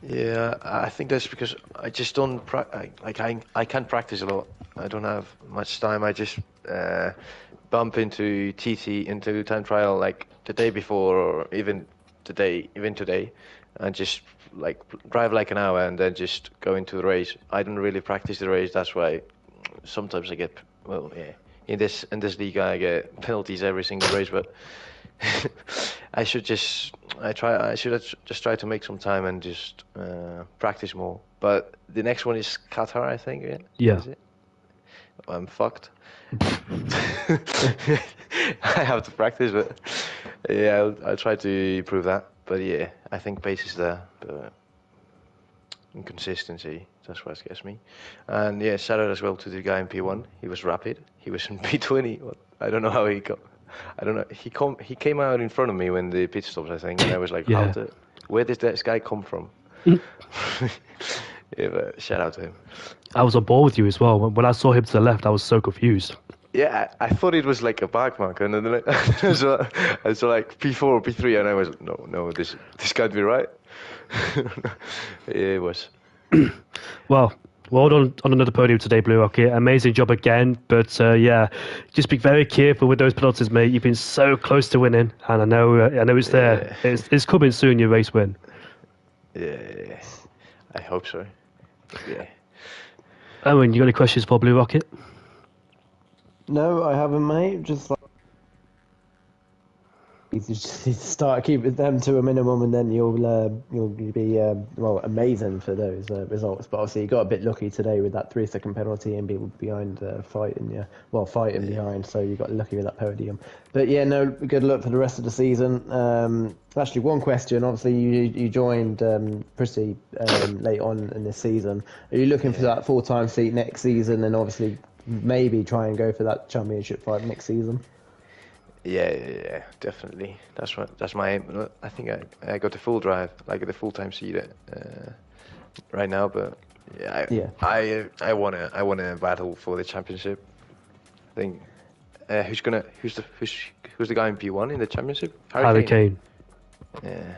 Yeah, I think that's because I just don't I can't practice a lot. I don't have much time. I just bump into into time trial like the day before or even today, and just like drive like an hour and then just go into the race. I don't really practice the race. That's why sometimes I get yeah. In this league, I get penalties every single race, but I should just try to make some time and just practice more. But the next one is Qatar, I think. Yeah. Is it? I'm fucked. I have to practice, but yeah, I'll try to improve that. But yeah, I think pace is there, but inconsistency, that's what scares me. And yeah, shout out as well to the guy in P1. He was rapid. He was in P20. I don't know how he got. I don't know. He came out in front of me when the pit stops, I think, and I was like, Yeah. where did this guy come from? Yeah, but shout out to him. I was on board with you as well. When I saw him to the left, I was so confused. Yeah, I thought it was like a back marker, and then I saw like P4 or P3, and I was no, this can't be right. It was. Well, well done on another podium today, Blue Rocket. Amazing job again. But yeah, just be very careful with those penalties, mate. You've been so close to winning, and I know it's there. Yeah. It's coming soon. Your race win. Yeah. I hope so. Yeah. Owen, you got any questions for Blue Rocket? No, I haven't, mate. Just like you just need to start keeping them to a minimum, and then you'll be well amazing for those results. But obviously, you got a bit lucky today with that 3-second penalty and being behind fighting behind. So you got lucky with that podium. But yeah, no, good luck for the rest of the season. Actually, one question. Obviously, you joined pretty late on in this season. Are you looking for that full-time seat next season, and obviously maybe try and go for that championship fight next season? Yeah, definitely. That's my aim. I think I got the full drive, like the full-time seat right now. But Yeah. I wanna battle for the championship. I think who's the guy in P1 in the championship? Harry Kane. Yeah,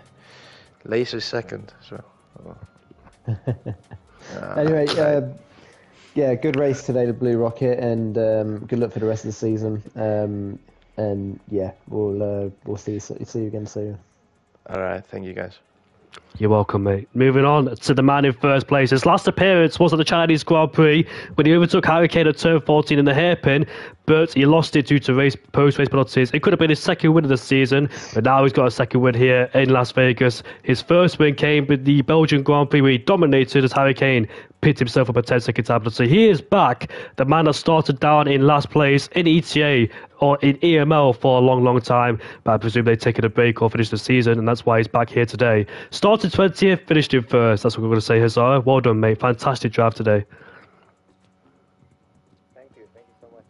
Laser second. So. Anyway, yeah, good race today, the Blue Rocket, and good luck for the rest of the season. And yeah, we'll see you again soon. All right, thank you guys. You're welcome, mate. Moving on to the man in first place. His last appearance was at the Chinese Grand Prix when he overtook Harry Kane at turn 14 in the hairpin, but he lost it due to post-race penalties. It could have been his second win of the season, but now he's got a second win here in Las Vegas. His first win came with the Belgian Grand Prix where he dominated as Harry Kane picked himself up a 10-second time. So he is back. The man that started down in last place in ETA or in EML for a long, long time, but I presume they've taken a break or finished the season, and that's why he's back here today. Started 20th, finished in first. That's what we're going to say, Hazara. Well done, mate. Fantastic drive today. Thank you so much.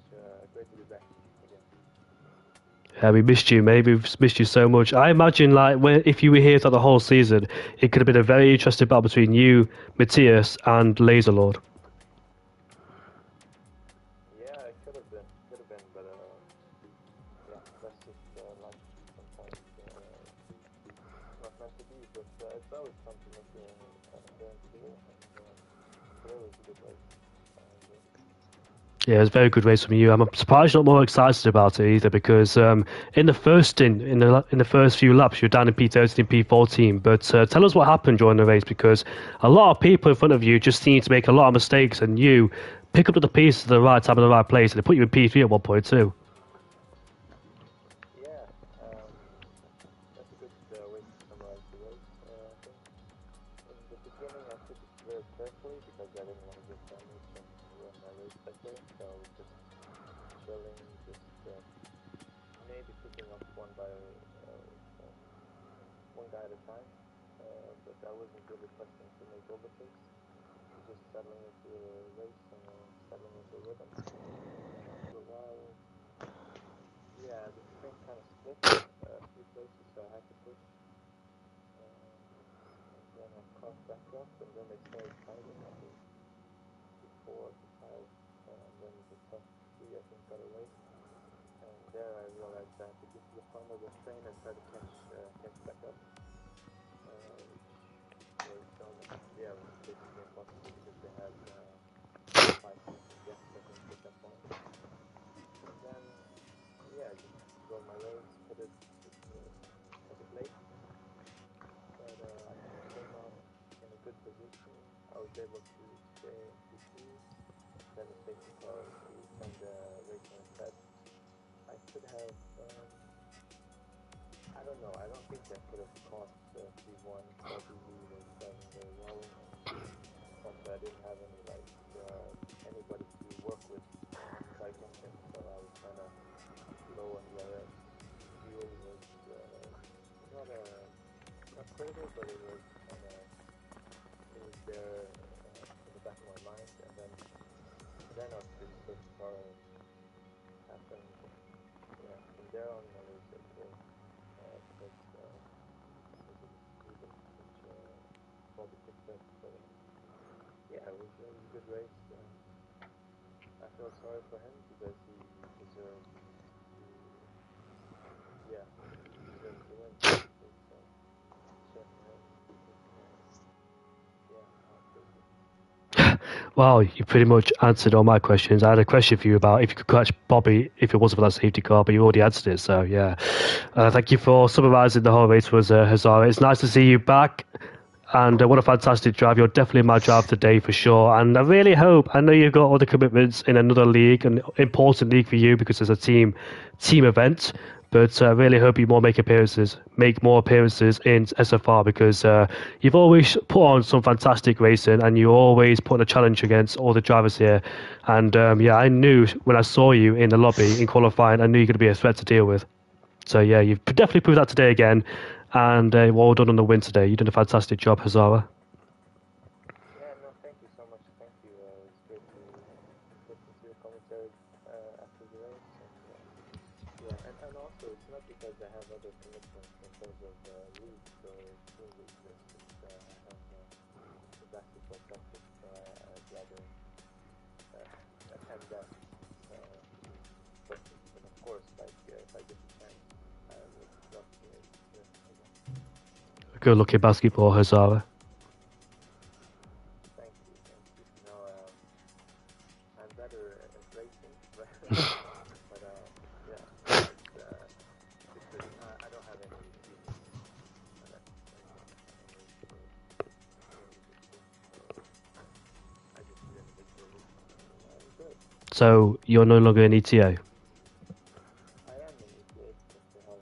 Great to be back again. Yeah, we missed you, mate. We've missed you so much. I imagine, like, if you were here throughout the whole season, it could have been a very interesting battle between you, Matthias, and Laserlord. Yeah, it could have been, but yeah, that's just like sometimes not meant to be. But it's always fun to make appearance here, and today was a good race. Yeah, it was a very good race from you. I'm surprised you're not more excited about it either, because in the first few laps, you're down in P13 and P14. But tell us what happened during the race, because a lot of people in front of you just seem to make a lot of mistakes, and you pick up the pieces at the right time in the right place, and they put you in P3 at one point too. Yeah, that's a good way to summarize the race. I think in the beginning I took it very carefully because I didn't want to get damaged and ruin my race that day. So just chilling, just maybe picking up one guy at a time. But I wasn't really pressing to make overtakes. Just settling into the race and settling into the rhythm. After a while, yeah, the sprint kind of split a few places, so I had to push. And then I caught back up, and then they started fighting. I think P4, P5, and then the top 3 I think got away. And there I realized I had to get to the front of the train and try to catch back up. Which was basically impossible because they had 5 seconds gap I think at that point. And then yeah, just rode my race, hit it a bit late. But I came out in a good position. I was able to stay in P2, then the safety car to send the race on its head. I could have, I don't know, I don't think I could have caught P1, probably was driving very well. Also, I didn't have anybody to work with on the bike engine, so I was kind of low on the RS. Fuel was not crazy, but it was there in the back of my mind. And then after the safety car happened, yeah, from there on I was okay because it was Sweden, which Bobby picked up. So yeah, it was a good race. I feel sorry for him because he deserved to win. It's shame for him. Well, you pretty much answered all my questions. I had a question for you about if you could catch Bobby if it wasn't for that safety car, but you already answered it. So yeah, thank you for summarising the whole race with Hazara. It's nice to see you back, and what a fantastic drive. You're definitely my drive today for sure. And I really hope. I know you've got other commitments in another league, an important league for you because it's a team event. But I really hope you make more appearances in SFR because you've always put on some fantastic racing and you always put a challenge against all the drivers here. And yeah, I knew when I saw you in the lobby in qualifying, I knew you're going to be a threat to deal with. So yeah, you've definitely proved that today again. And well done on the win today. You did a fantastic job, Hazara. Yeah, no, thank you so much. Thank you. It's great to listen to your commentary after the race. And yeah, and also it's not because I have other commitments in terms of leagues or team leagues. It's I have the basketball practice, so I'd rather attend that. But of course, like if I get the chance, I would love to race again. Good luck in basketball, Hazara. Thank you. You know, I'm better at racing, but yeah, I don't have any excuses. I just did a victory. Good. So you're no longer an ETA. I am in ETA because they have,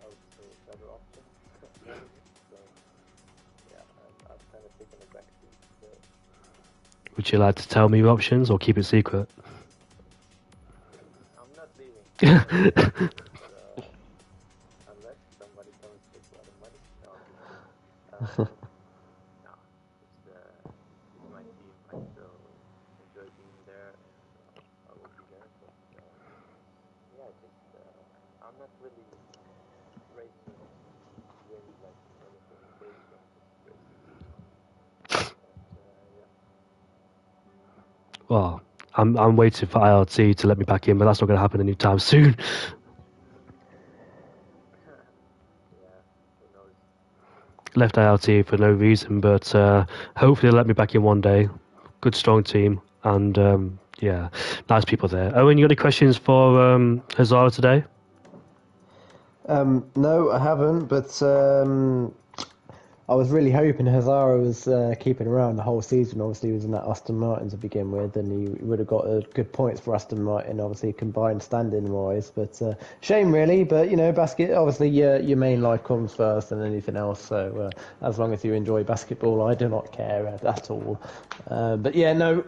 I would say, better options. So, yeah, I've kind of taken a backseat. So, Would you like to tell me your options or keep it secret? I'm not leaving. Unless somebody comes with a lot of money. No, I'm just kidding. No, it's my team. I still enjoy being there, and I will be there. But yeah, I'm not really racing to win like anything big. I'm just racing for fun. And yeah. Well, I'm waiting for ILT to let me back in, but that's not going to happen anytime soon. Yeah, who knows? Left ILT for no reason, but hopefully they'll let me back in one day. Good, strong team, and yeah, nice people there. Owen, you got any questions for Hazara today? No, I haven't, but I was really hoping Hazara was keeping around the whole season. Obviously, he was in that Aston Martin to begin with, and he would have got good points for Aston Martin, obviously, combined standing-wise. But shame, really. But, you know, basket, obviously, your main life comes first and anything else. So as long as you enjoy basketball, I do not care at all. But, yeah, no,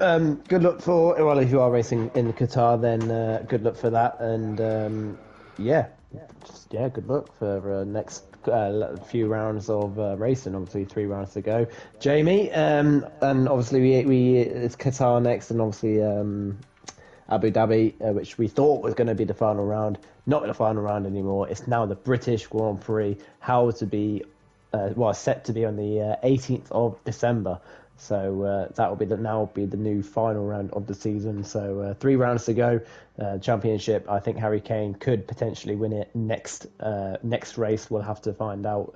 good luck well, if you are racing in Qatar, then good luck for that. And, yeah, good luck for next few rounds of racing. Obviously, 3 rounds to go. Jamie, and obviously we it's Qatar next, and obviously Abu Dhabi, which we thought was going to be the final round. Not the final round anymore. It's now the British Grand Prix, set to be on the 18th of December. So that will be the new final round of the season. So 3 rounds to go. Championship. I think Harry Kane could potentially win it next race. We'll have to find out.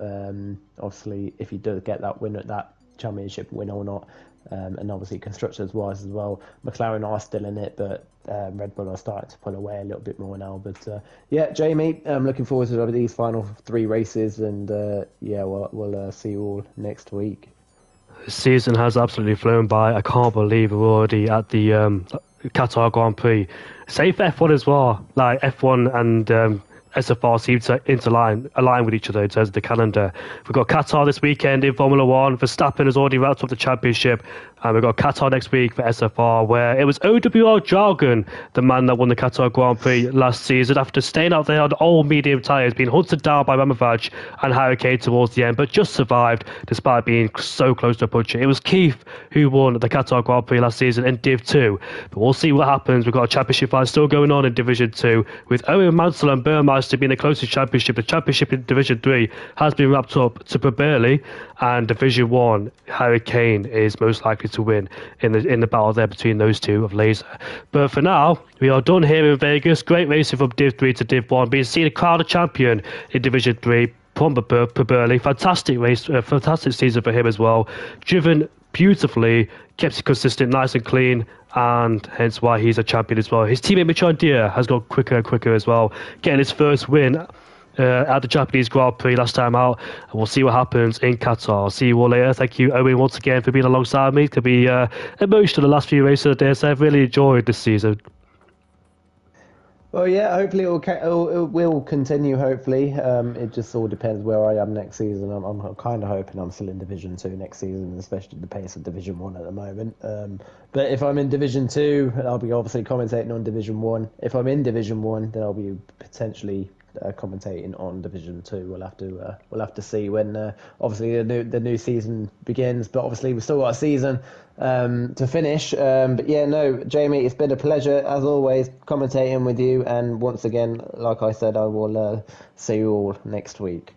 Obviously, if he does get that championship win or not. And obviously constructors wise as well. McLaren are still in it, but Red Bull are starting to pull away a little bit more now. But yeah, Jamie, I'm looking forward to these final 3 races, and we'll see you all next week. The season has absolutely flown by. I can't believe we're already at the Qatar Grand Prix. Save F1 as well. Like F1 and SFR seem to align with each other in terms of the calendar. We've got Qatar this weekend in Formula One. Verstappen has already wrapped up the championship. And we've got Qatar next week for SFR, where it was OWR Jargon, the man that won the Qatar Grand Prix last season, after staying out there on all medium tyres, being hunted down by Ramavach and Harry Kane towards the end, but just survived despite being so close to a puncher. It was Keith who won the Qatar Grand Prix last season in Div 2. But we'll see what happens. We've got a championship fight still going on in Division 2, with Owen Mansell and Burmeister being the closest championship. The championship in Division 3 has been wrapped up to Burley, and Division 1, Harry Kane is most likely to win in the battle there between those two of Laser. But for now, we are done here in Vegas. Great racing from Div 3 to Div 1. Being seen a crowd champion in Division 3, Burley. Fantastic race, fantastic season for him as well. Driven beautifully, kept it consistent, nice and clean, and hence why he's a champion as well. His teammate Michon Deere has got quicker and quicker as well, getting his first win at the Japanese Grand Prix last time out, and we'll see what happens in Qatar. See you all later. Thank you, Owen, once again for being alongside me. It could be emotional the last few races of the day, so I've really enjoyed this season. Well, yeah, hopefully it will continue, hopefully. It just all depends where I am next season. I'm kind of hoping I'm still in Division 2 next season, especially the pace of Division 1 at the moment. But if I'm in Division 2, I'll be obviously commentating on Division 1. If I'm in Division 1, then I'll be potentially commentating on Division 2. We'll have to see when obviously the new season begins. But obviously we've still got a season to finish. But yeah, no, Jamie, it's been a pleasure as always commentating with you. And once again, like I said, I will see you all next week.